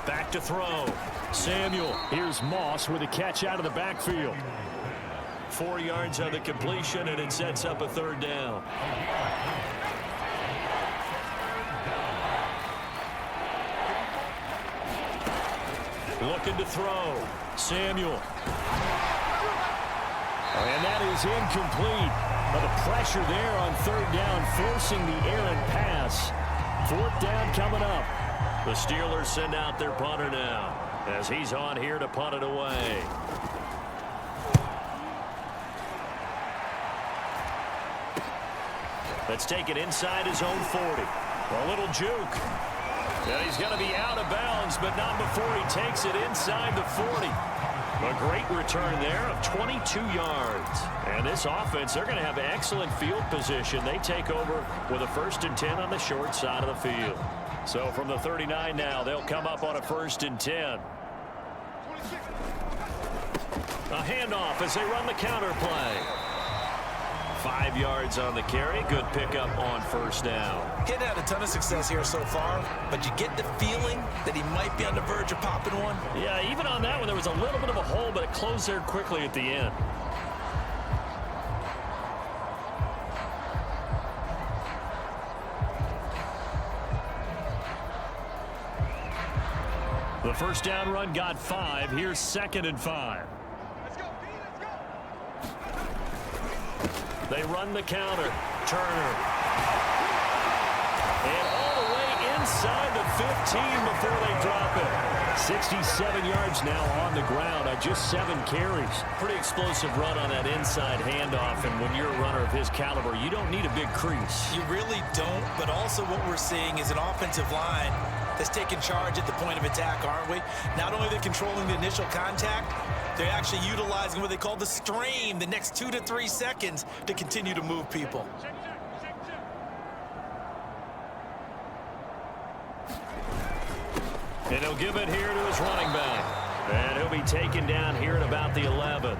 Back to throw. Samuel. Here's Moss with a catch out of the backfield. 4 yards on the completion, and it sets up a 3rd down. Looking to throw. Samuel. And that is incomplete. Well, the pressure there on third down, forcing the errant pass. Fourth down coming up. The Steelers send out their punter now as he's on here to punt it away. Let's take it inside his own 40. A little juke. And he's going to be out of bounds, but not before he takes it inside the 40. A great return there of 22 yards. And this offense, they're going to have excellent field position. They take over with a 1st and 10 on the short side of the field. So from the 39 now, they'll come up on a 1st and 10. A handoff as they run the counter play. 5 yards on the carry. Good pickup on 1st down. He's had a ton of success here so far, but you get the feeling that he might be on the verge of popping one. Yeah, even on that one, there was a little bit of a hole, but it closed there quickly at the end. The 1st down run got 5. Here's 2nd and 5. They run the counter. Turner. And all the way inside the 15 before they drop it. 67 yards now on the ground on just 7 carries. Pretty explosive run on that inside handoff, and when you're a runner of his caliber, you don't need a big crease. You really don't, but also what we're seeing is an offensive line that's taking charge at the point of attack, aren't we? Not only are they controlling the initial contact, they're actually utilizing what they call the strain, the next 2 to 3 seconds, to continue to move people. And he'll give it here to his running back. And he'll be taken down here at about the 11.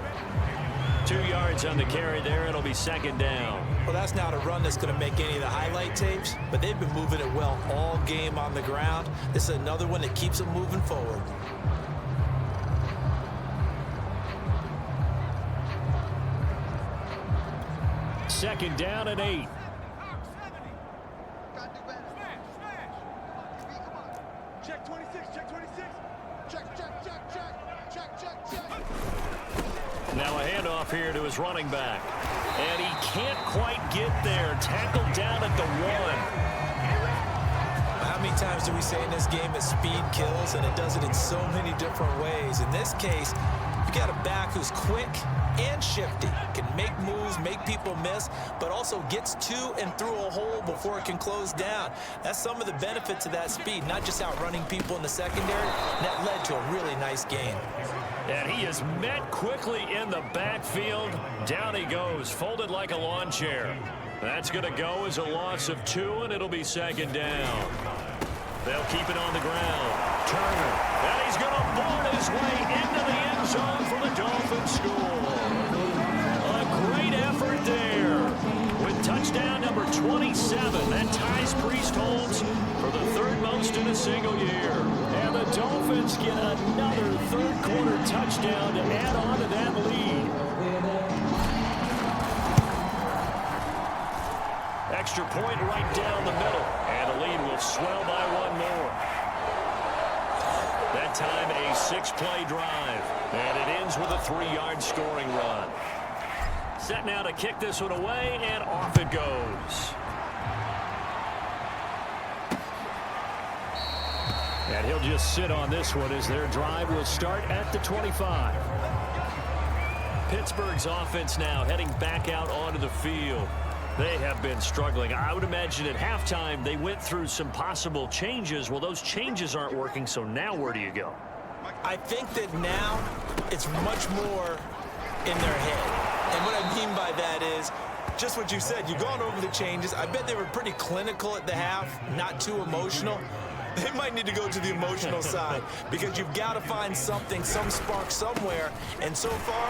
2 yards on the carry there. It'll be 2nd down. Well, that's not a run that's going to make any of the highlight tapes, but they've been moving it well all game on the ground. This is another one that keeps them moving forward. Second down and 8. Check 26, check 26. Check. Now a handoff here to his running back. And he can't quite get there. Tackled down at the 1. How many times do we say in this game that speed kills, and it does it in so many different ways? In this case, you got a back who's quick and shifty, can make moves, make people miss, but also gets to and through a hole before it can close down. That's some of the benefits of that speed, not just outrunning people in the secondary. That led to a really nice gain. And he is met quickly in the backfield. Down he goes, folded like a lawn chair. That's going to go as a loss of 2, and it'll be 2nd down. They'll keep it on the ground. Turner. And he's going to board his way into the end zone for the Dolphins score. A great effort there. With touchdown number 27, that ties Priest-Holmes for the 3rd most in a single year. And the Dolphins get another 3rd quarter touchdown to add on to that lead. Extra point right down the middle. And the lead will swell by 1 more. That time a 6-play drive. And it ends with a 3-yard scoring run. Set now to kick this one away, and off it goes. And he'll just sit on this one as their drive will start at the 25. Pittsburgh's offense now heading back out onto the field. They have been struggling. I would imagine at halftime they went through some possible changes. Well, those changes aren't working, so now where do you go? I think that now it's much more in their head. And what I mean by that is just what you said. You've gone over the changes. I bet they were pretty clinical at the half, not too emotional. They might need to go to the emotional side because you've got to find something, some spark somewhere. And so far,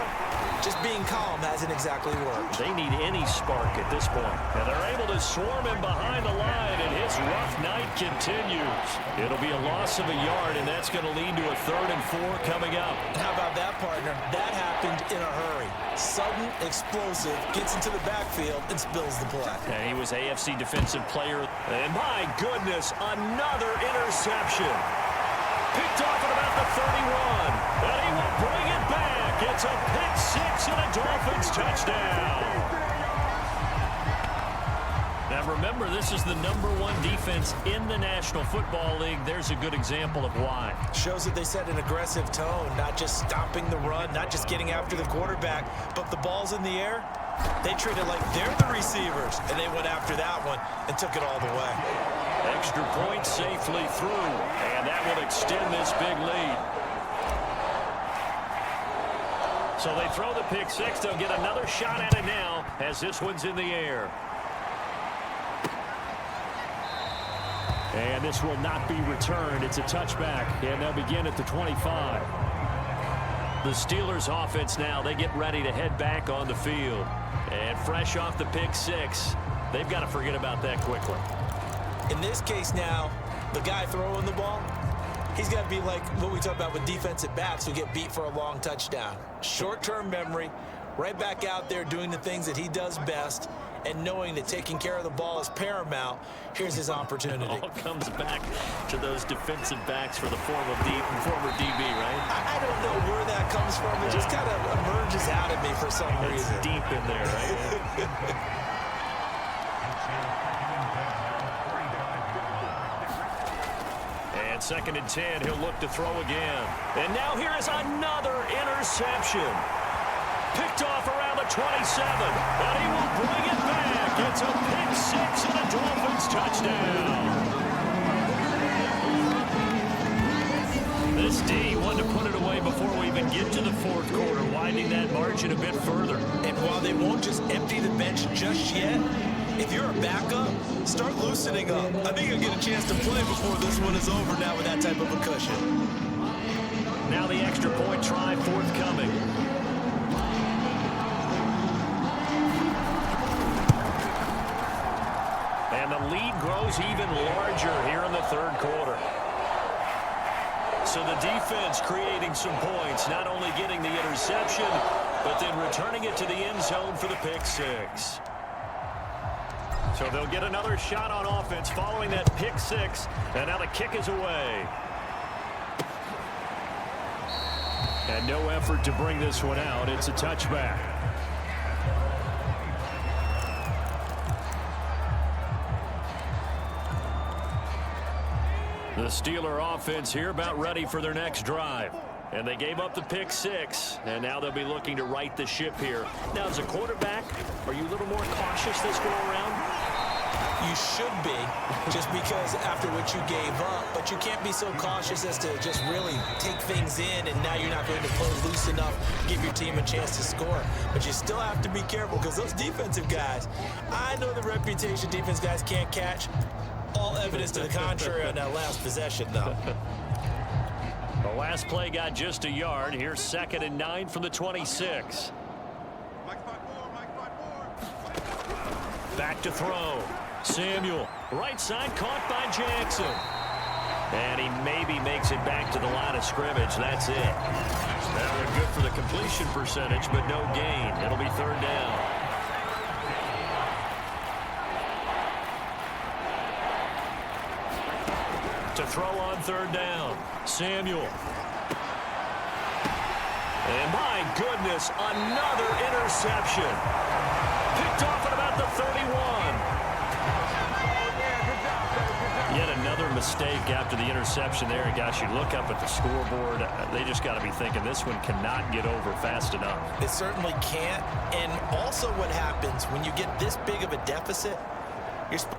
just being calm hasn't exactly worked. They need any spark at this point. And they're able to swarm him behind the line, and his rough night continues. It'll be a loss of a yard, and that's going to lead to a 3rd and 4 coming up. How about that, partner? That happened in a hurry. Sudden, explosive, gets into the backfield, and spills the play. And he was AFC Defensive Player. And my goodness, another interception. Picked off at about the 31. And he will bring it back. It's a pick 6 and a Dolphins touchdown. And remember, this is the #1 defense in the National Football League. There's a good example of why. Shows that they set an aggressive tone, not just stopping the run, not just getting after the quarterback, but the ball's in the air. They treat it like they're the receivers, and they went after that one and took it all the way. Extra point safely through, and that will extend this big lead. So they throw the pick six. They'll get another shot at it now as this one's in the air. And this will not be returned. It's a touchback, and they'll begin at the 25. The Steelers offense now, they get ready to head back on the field. And fresh off the pick six, they've got to forget about that quickly. In this case now, the guy throwing the ball, he's got to be like what we talk about with defensive backs who get beat for a long touchdown. Short-term memory, right back out there doing the things that he does best, and knowing that taking care of the ball is paramount. Here's his opportunity. It all comes back to those defensive backs for the former DB, right? I don't know where that comes from. It just kind of emerges out of me for some reason. It's deep in there, right? And 2nd and 10, he'll look to throw again. And now here is another interception. Picked off around the 27, and he will bring it back. It's a pick six and a Dolphins touchdown. This D wanted to put it away before we even get to the 4th quarter, widening that margin a bit further. And while they won't just empty the bench just yet, if you're a backup, start loosening up. I think you'll get a chance to play before this one is over now with that type of a cushion. Now the extra point try forthcoming. And the lead grows even larger here in the 3rd quarter. So the defense creating some points, not only getting the interception, but then returning it to the end zone for the pick six. So they'll get another shot on offense following that pick six, and now the kick is away. And no effort to bring this one out. It's a touchback. The Steeler offense here about ready for their next drive. And they gave up the pick six, and now they'll be looking to right the ship here. Now, as a quarterback, are you a little more cautious this go around? You should be, just because after what you gave up, but you can't be so cautious as to just really take things in, and now you're not going to play loose enough to give your team a chance to score. But you still have to be careful, because those defensive guys, I know the reputation defense guys can't catch. All evidence to the contrary on that last possession, though. The last play got just a yard. Here's 2nd and 9 from the 26. Back to throw. Samuel, right side, caught by Jackson. And he maybe makes it back to the line of scrimmage. That's it. Now they're good for the completion percentage, but no gain. It'll be 3rd down. To throw on 3rd down. Samuel. And my goodness, another interception. Picked off at about the 31. Yet another mistake after the interception there. And gosh, you look up at the scoreboard, they just got to be thinking this one cannot get over fast enough. It certainly can't. And also what happens when you get this big of a deficit, you're supposed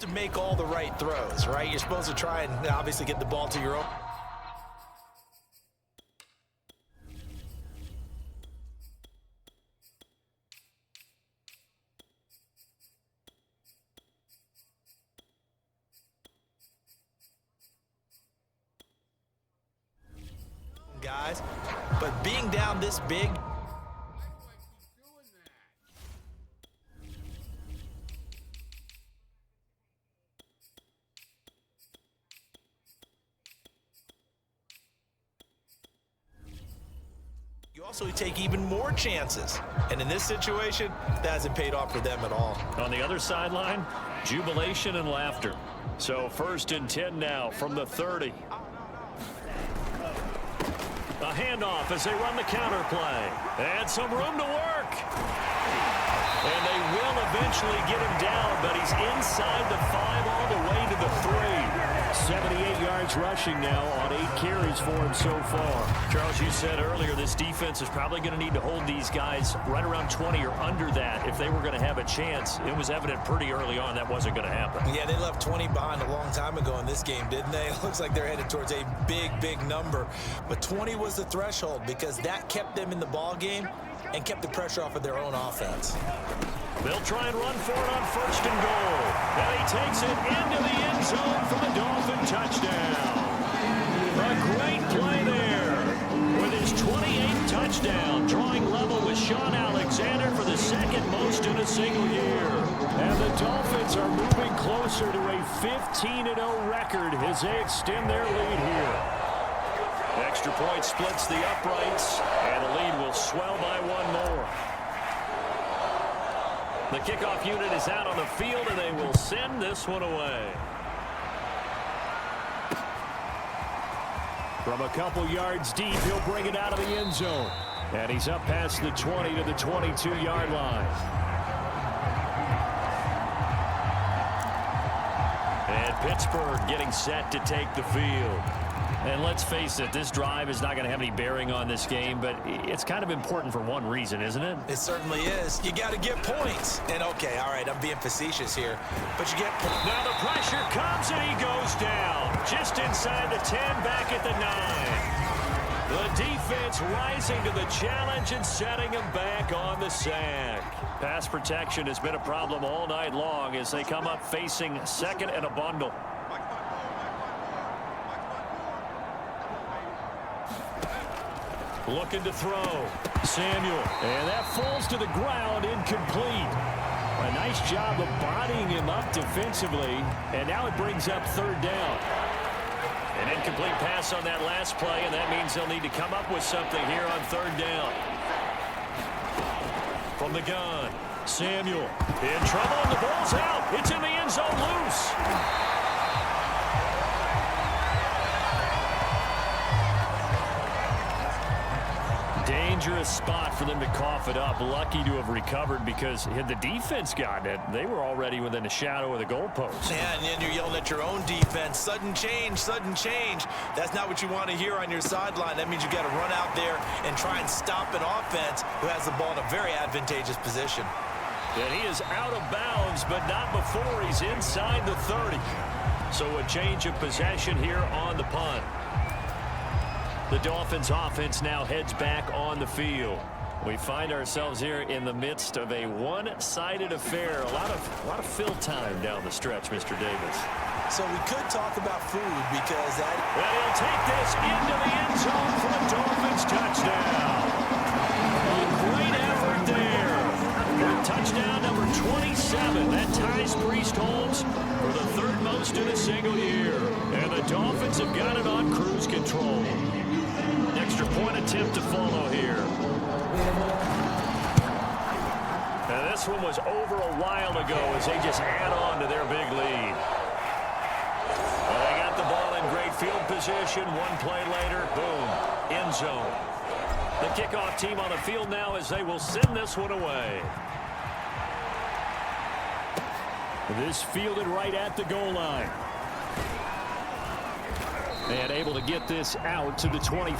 to make all the right throws, right? You're supposed to try and obviously get the ball to your own. Guys, but being down this big, you also take even more chances. And in this situation, that hasn't paid off for them at all. On the other sideline, jubilation and laughter. So 1st and 10 now from the 30. A handoff as they run the counter play. And some room to work. And they will eventually get him down, but he's inside the 5 all the way to the 3. 78 yards rushing now on 8 carries for him so far. Charles, you said earlier this defense is probably going to need to hold these guys right around 20 or under that if they were going to have a chance. It was evident pretty early on that wasn't going to happen. Yeah, they left 20 behind a long time ago in this game, didn't they? It looks like they're headed towards a big number. But 20 was the threshold because that kept them in the ball game and kept the pressure off of their own offense. They'll try and run for it on 1st and goal. And he takes it into the end zone for the Dolphin touchdown. A great play there with his 28th touchdown, drawing level with Sean Alexander for the 2nd most in a single year. And the Dolphins are moving closer to a 15-0 record as they extend their lead here. Extra point splits the uprights, and the lead will swell by 1 more. The kickoff unit is out on the field, and they will send this one away. From a couple yards deep, he'll bring it out of the end zone. And he's up past the 20 to the 22-yard line. And Pittsburgh getting set to take the field. And let's face it, this drive is not going to have any bearing on this game, but it's kind of important for one reason, isn't it? It certainly is. You got to get points. And okay, all right, I'm being facetious here, but you get points. Now the pressure comes and he goes down. Just inside the 10, back at the 9. The defense rising to the challenge and setting him back on the sack. Pass protection has been a problem all night long as they come up facing 2nd and a bundle. Looking to throw. Samuel. And that falls to the ground, incomplete. A nice job of bodying him up defensively. And now it brings up 3rd down. An incomplete pass on that last play, and that means they'll need to come up with something here on 3rd down. From the gun, Samuel in trouble, and the ball's out. It's in the end zone, loose. Dangerous spot for them to cough it up. Lucky to have recovered because had the defense gotten it, they were already within a shadow of the goalpost. Yeah, and then you're yelling at your own defense. Sudden change, sudden change. That's not what you want to hear on your sideline. That means you got to run out there and try and stop an offense who has the ball in a very advantageous position. And he is out of bounds, but not before he's inside the 30. So a change of possession here on the punt. The Dolphins offense now heads back on the field. We find ourselves here in the midst of a one-sided affair. A lot of fill time down the stretch, Mr. Davis. So we could talk about food because that... And he'll take this into the end zone for the Dolphins touchdown. A great effort there. Touchdown number 27. That ties Priest Holmes for the 3rd most in a single year. And the Dolphins have got it on cruise control. Extra point attempt to follow here. And this one was over a while ago as they just add on to their big lead. Well, they got the ball in great field position. One play later, boom, end zone. The kickoff team on the field now as they will send this one away. This fielded right at the goal line. And able to get this out to the 25.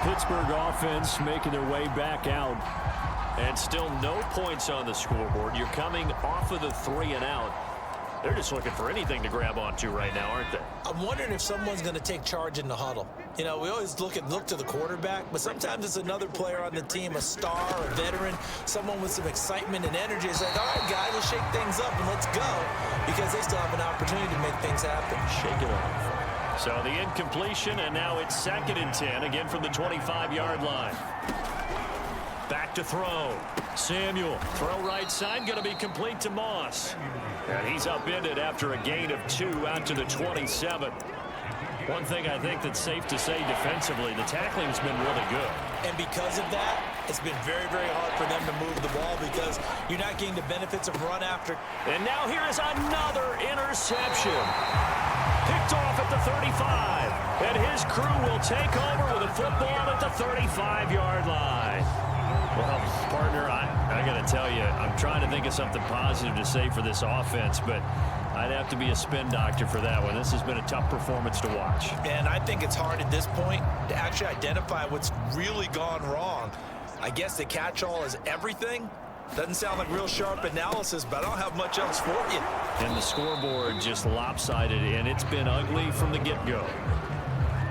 Pittsburgh offense making their way back out. And still no points on the scoreboard. You're coming off of the 3 and out. They're just looking for anything to grab onto right now, aren't they? I'm wondering if someone's going to take charge in the huddle. You know, we always look to the quarterback, but sometimes it's another player on the team, a star, a veteran, someone with some excitement and energy. It's like, all right, guys, let's shake things up and let's go, because they still have an opportunity to make things happen. Shake it off. So the incompletion, and now it's 2nd and 10, again from the 25-yard line. Back to throw. Samuel, throw right side, going to be complete to Moss. And he's upended after a gain of 2 out to the 27. One thing I think that's safe to say defensively, the tackling's been really good. And because of that, It's been very, very hard for them to move the ball because you're not getting the benefits of run after. And now here is another interception. Picked off at the 35. And his crew will take over with a football at the 35-yard line. Well, partner, I got to tell you, I'm trying to think of something positive to say for this offense, but I'd have to be a spin doctor for that one. This has been a tough performance to watch. And I think it's hard at this point to actually identify what's really gone wrong. I guess the catch-all is everything. Doesn't sound like real sharp analysis, but I don't have much else for you. And the scoreboard just lopsided, and it's been ugly from the get-go.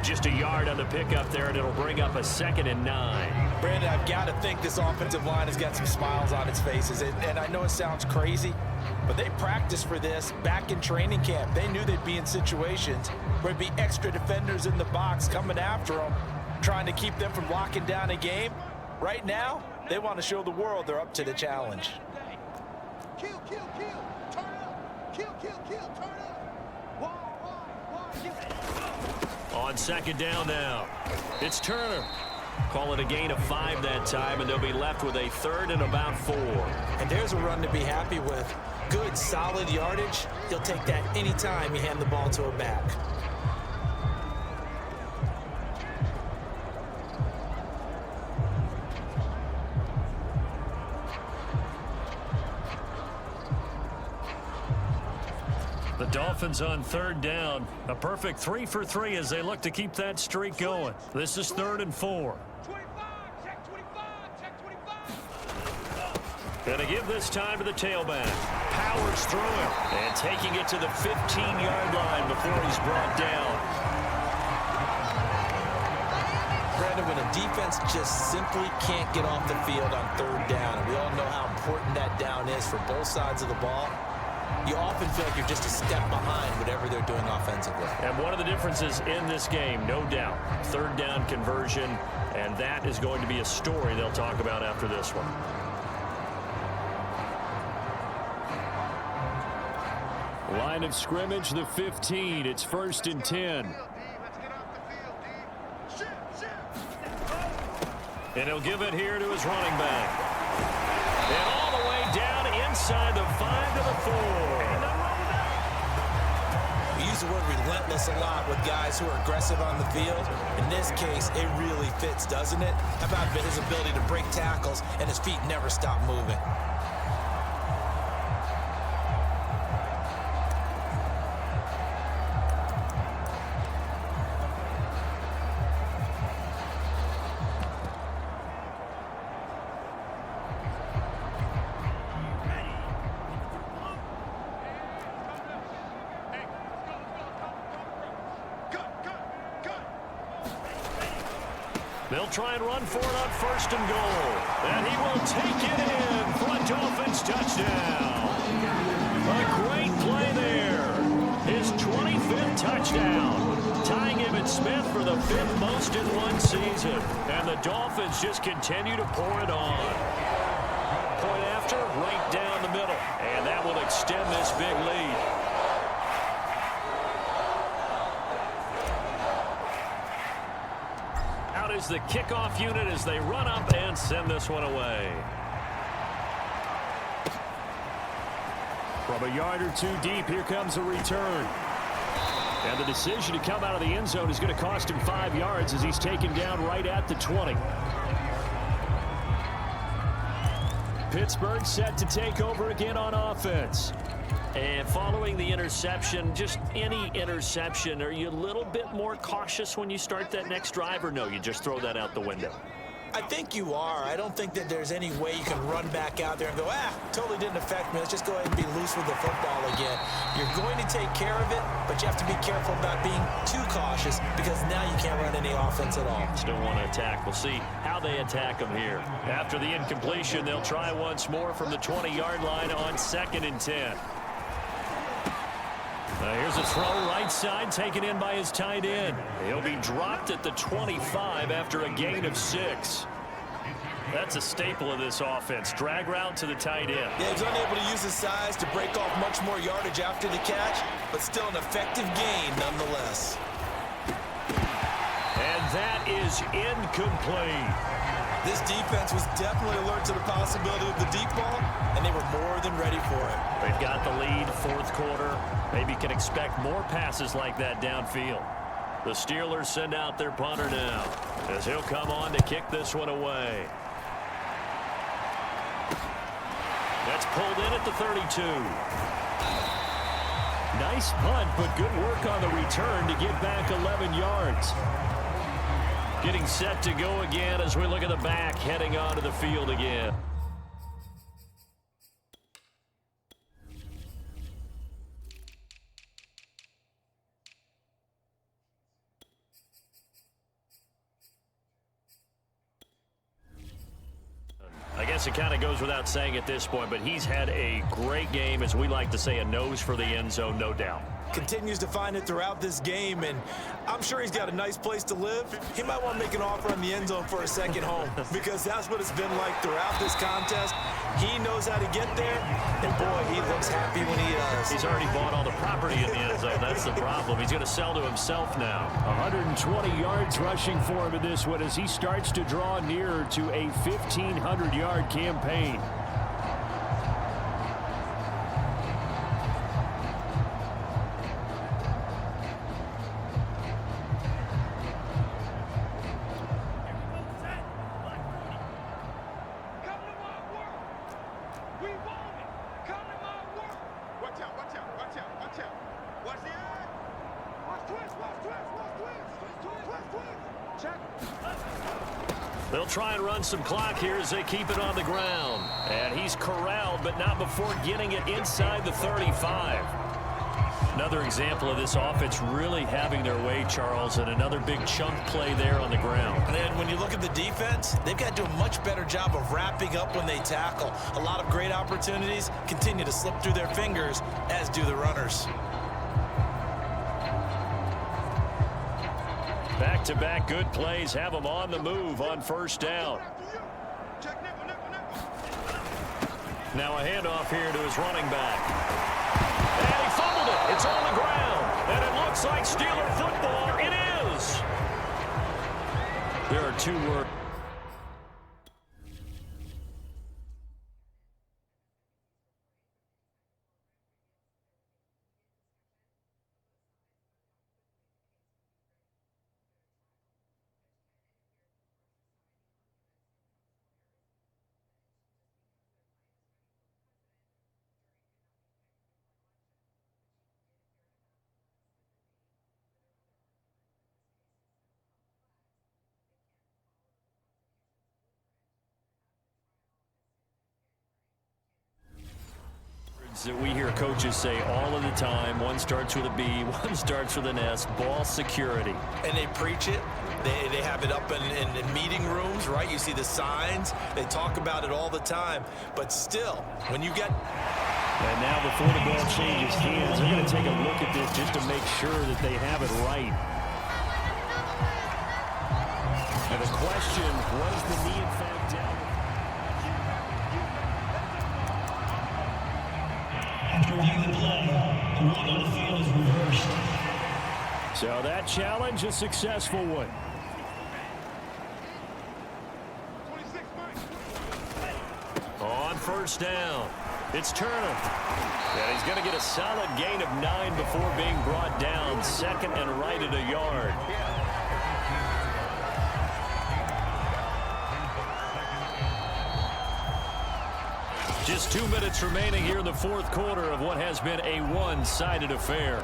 Just a yard on the pickup there, and it'll bring up a 2nd and 9. Brandon, I've got to think this offensive line has got some smiles on its faces. And I know it sounds crazy, but they practiced for this back in training camp. They knew they'd be in situations where there'd be extra defenders in the box coming after them, trying to keep them from locking down a game. Right now, they want to show the world they're up to the challenge. Kill, kill, kill. Turn up. Kill, kill, kill. Turn up. On 2nd down now, it's Turner. Call it a gain of 5 that time, and they'll be left with a 3rd and about 4. And there's a run to be happy with. Good, solid yardage. You'll take that anytime you hand the ball to a back. The Dolphins on 3rd down. A perfect 3 for 3 as they look to keep that streak going. This is 3rd and 4. 25. Check 25. Check 25. Gonna give this time to the tailback. Powers through it. And taking it to the 15-yard line before he's brought down. Brandon, when a defense just simply can't get off the field on 3rd down, and we all know how important that down is for both sides of the ball, you often feel like you're just a step behind whatever they're doing offensively. And one of the differences in this game, no doubt, 3rd down conversion, and that is going to be a story they'll talk about after this one. Line of scrimmage, the 15. It's 1st and 10. And he'll give it here to his running back. And all the way down inside the 5 to the 4. We use the word relentless a lot with guys who are aggressive on the field. In this case, it really fits, doesn't it? How about his ability to break tackles and his feet never stop moving? They'll try and run for it on 1st and goal. And he will take it in for a Dolphins touchdown. A great play there. His 25th touchdown. Tying Emmitt Smith for the 5th most in one season. And the Dolphins just continue to pour it on. Point after, right down the middle. And that will extend this big lead. Is the kickoff unit as they run up and send this one away. From a yard or 2 deep, here comes a return. And the decision to come out of the end zone is going to cost him 5 yards as he's taken down right at the 20. Pittsburgh set to take over again on offense. And following the interception, just any interception, are you a little bit more cautious when you start that next drive, or no, you just throw that out the window? I think you are. I don't think that there's any way you can run back out there and go, totally didn't affect me. Let's just go ahead and be loose with the football again. You're going to take care of it, but you have to be careful about being too cautious because now you can't run any offense at all. Still want to attack. We'll see how they attack them here. After the incompletion, they'll try once more from the 20-yard line on 2nd and 10. Here's a throw right side taken in by his tight end. He'll be dropped at the 25 after a gain of 6. That's a staple of this offense. Drag route to the tight end. Yeah, he was unable to use his size to break off much more yardage after the catch, but still an effective gain nonetheless. And that is incomplete. This defense was definitely alert to the possibility of the deep ball, and they were more than ready for it. They've got the lead, fourth quarter. Maybe can expect more passes like that downfield. The Steelers send out their punter now, as he'll come on to kick this one away. That's pulled in at the 32. Nice punt, but good work on the return to get back 11 yards. Getting set to go again as we look at the back, heading onto the field again. I guess it kind of goes without saying at this point, but he's had a great game, as we like to say, a nose for the end zone, no doubt. Continues to find it throughout this game, and I'm sure he's got a nice place to live. He might want to make an offer on the end zone for a second home, because that's what it's been like throughout this contest. He knows how to get there, and boy, he looks happy when he does. He's already bought all the property in the end zone. That's the problem. He's going to sell to himself now. 120 yards rushing for him in this one as he starts to draw nearer to a 1,500-yard campaign. They'll try and run some clock here as they keep it on the ground. And he's corralled, but not before getting it inside the 35. Another example of this offense really having their way, Charles, and another big chunk play there on the ground. And then when you look at the defense, they've got to do a much better job of wrapping up when they tackle. A lot of great opportunities continue to slip through their fingers, as do the runners. Back-to-back good plays have them on the move on first down. Now a handoff here to his running back. And he fumbled it. It's on the ground. And it looks like Steeler football. It is. There are two words. That we hear coaches say all of the time. One starts with a B, one starts with an S. Ball security. And they preach it. They have it up in meeting rooms, right? You see the signs. They talk about it all the time. But still, when you get... And now before the ball changes hands, they're going to take a look at this just to make sure that they have it right. And the question, was the knee in fact down? After reviewing the play, the run on the field is reversed. So that challenge, a successful one. On first down, it's Turner. And he's going to get a solid gain of 9 before being brought down. Second and right at a yard. Just 2 minutes remaining here in the fourth quarter of what has been a one-sided affair.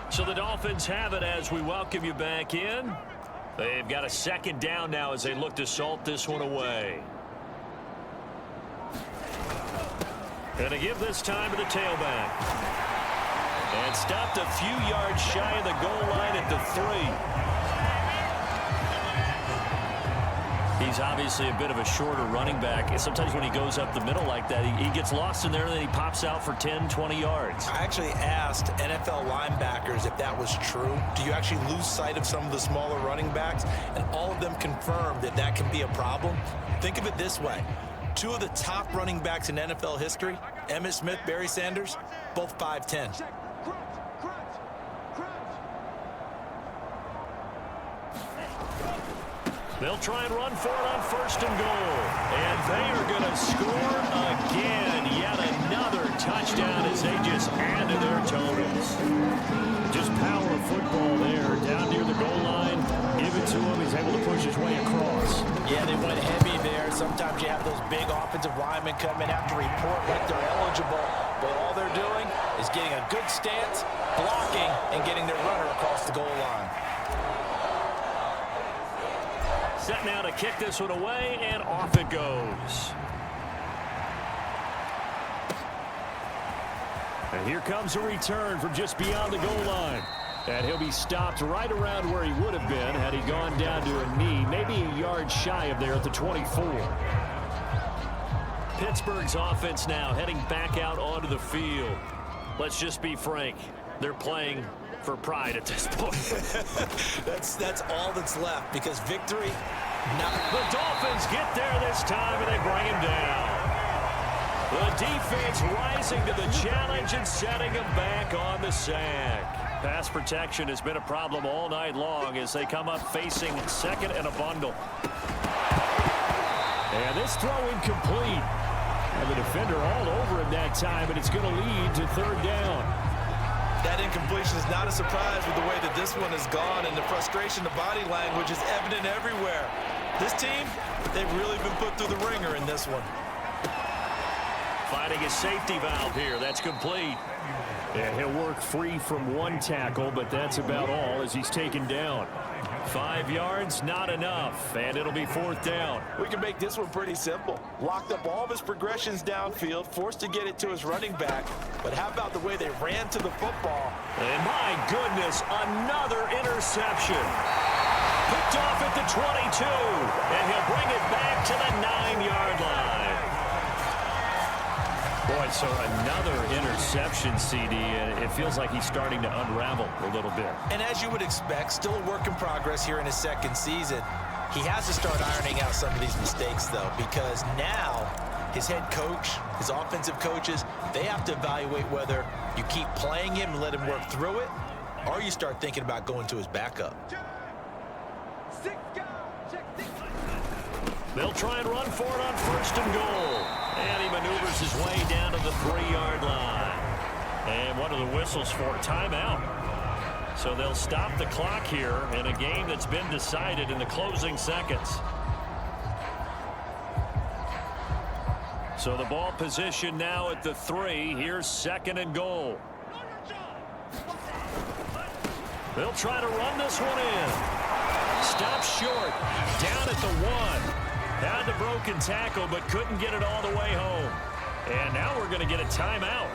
So the Dolphins have it as we welcome you back in. They've got a second down now as they look to salt this one away. Going to give this time to the tailback. And stopped a few yards shy of the goal line at the 3. He's obviously a bit of a shorter running back. And sometimes when he goes up the middle like that, he gets lost in there and then he pops out for 10, 20 yards. I actually asked NFL linebackers if that was true. Do you actually lose sight of some of the smaller running backs? And all of them confirmed that that can be a problem. Think of it this way. Two of the top running backs in NFL history, Emmitt Smith, Barry Sanders, both 5'10". They'll try and run for it on 1st and goal. And they are going to score again. Yet another touchdown as they just add to their totals. Just power of football there. Down near the goal line. Give it to him. He's able to push his way across. Yeah, they went heavy there. Sometimes you have those big offensive linemen come in, have to report like they're eligible. But all they're doing is getting a good stance, blocking, and getting their runner across the goal line. Set now to kick this one away, and off it goes. And here comes a return from just beyond the goal line. And he'll be stopped right around where he would have been had he gone down to a knee, maybe a yard shy of there at the 24. Pittsburgh's offense now heading back out onto the field. Let's just be frank. They're playing for pride at this point. That's all that's left, because victory. The Dolphins get there this time and they bring him down. The defense rising to the challenge and setting him back on the sack. Pass protection has been a problem all night long as they come up facing 2nd and a bundle. And this throw incomplete. And the defender all over him that time, and it's going to lead to 3rd down. That incompletion is not a surprise with the way that this one has gone, and the frustration, the body language is evident everywhere. This team, they've really been put through the ringer in this one. Finding a safety valve here. That's complete. Yeah, he'll work free from one tackle, but that's about all as he's taken down. 5 yards, not enough, and it'll be 4th down. We can make this one pretty simple. Locked up all of his progressions downfield, forced to get it to his running back. But how about the way they ran to the football? And my goodness, another interception. Picked off at the 22, and he'll bring it back to the 9-yard line. Boy, so another interception, CD, and it feels like he's starting to unravel a little bit. And as you would expect, still a work in progress here in his 2nd season. He has to start ironing out some of these mistakes, though, because now his head coach, his offensive coaches, they have to evaluate whether you keep playing him and let him work through it, or you start thinking about going to his backup. They'll try and run for it on 1st and goal. And he maneuvers his way down to the 3-yard line. And one of the whistles for a timeout. So they'll stop the clock here in a game that's been decided in the closing seconds. So the ball position now at the 3. Here's 2nd and goal. They'll try to run this one in. Stop short. Down at the 1. Had the broken tackle, but couldn't get it all the way home. And now we're going to get a timeout.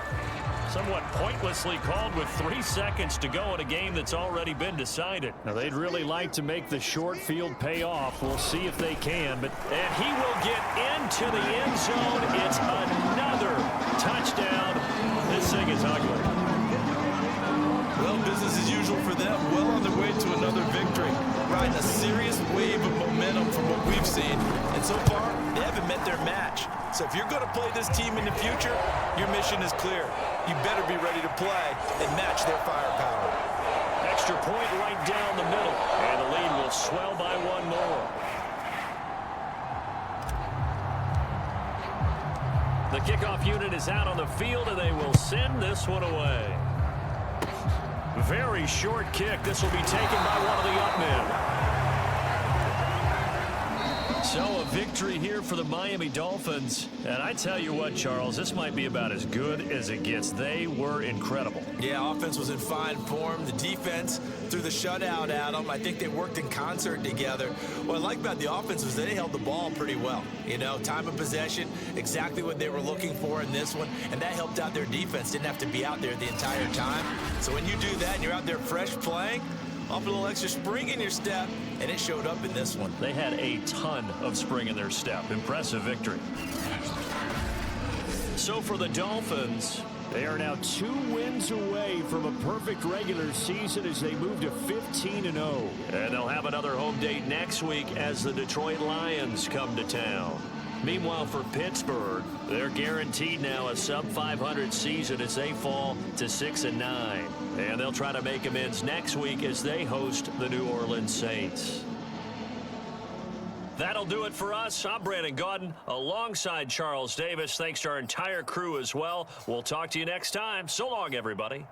Somewhat pointlessly called with 3 seconds to go in a game that's already been decided. Now, they'd really like to make the short field pay off. We'll see if they can. And he will get into the end zone. It's another touchdown. This thing is ugly. Well, business as usual for them. Well on their way to another victory. Riding a serious wave of momentum from what we've seen. And so far, they haven't met their match. So if you're going to play this team in the future, your mission is clear. You better be ready to play and match their firepower. Extra point right down the middle. And the lead will swell by 1 more. The kickoff unit is out on the field, and they will send this one away. Very short kick. This will be taken by one of the up men. So a victory here for the Miami Dolphins. And I tell you what, Charles, this might be about as good as it gets. They were incredible. Yeah, offense was in fine form. The defense threw the shutout at them. I think they worked in concert together. What I like about the offense was they held the ball pretty well. You know, time of possession, exactly what they were looking for in this one. And that helped out their defense. Didn't have to be out there the entire time. So when you do that and you're out there fresh playing, Off a little extra spring in your step, and it showed up in this one. They had a ton of spring in their step. Impressive victory. So for the Dolphins, they are now 2 wins away from a perfect regular season as they move to 15-0. And they'll have another home date next week as the Detroit Lions come to town. Meanwhile, for Pittsburgh, they're guaranteed now a sub-500 season as they fall to 6-9. And they'll try to make amends next week as they host the New Orleans Saints. That'll do it for us. I'm Brandon Gaudin alongside Charles Davis. Thanks to our entire crew as well. We'll talk to you next time. So long, everybody.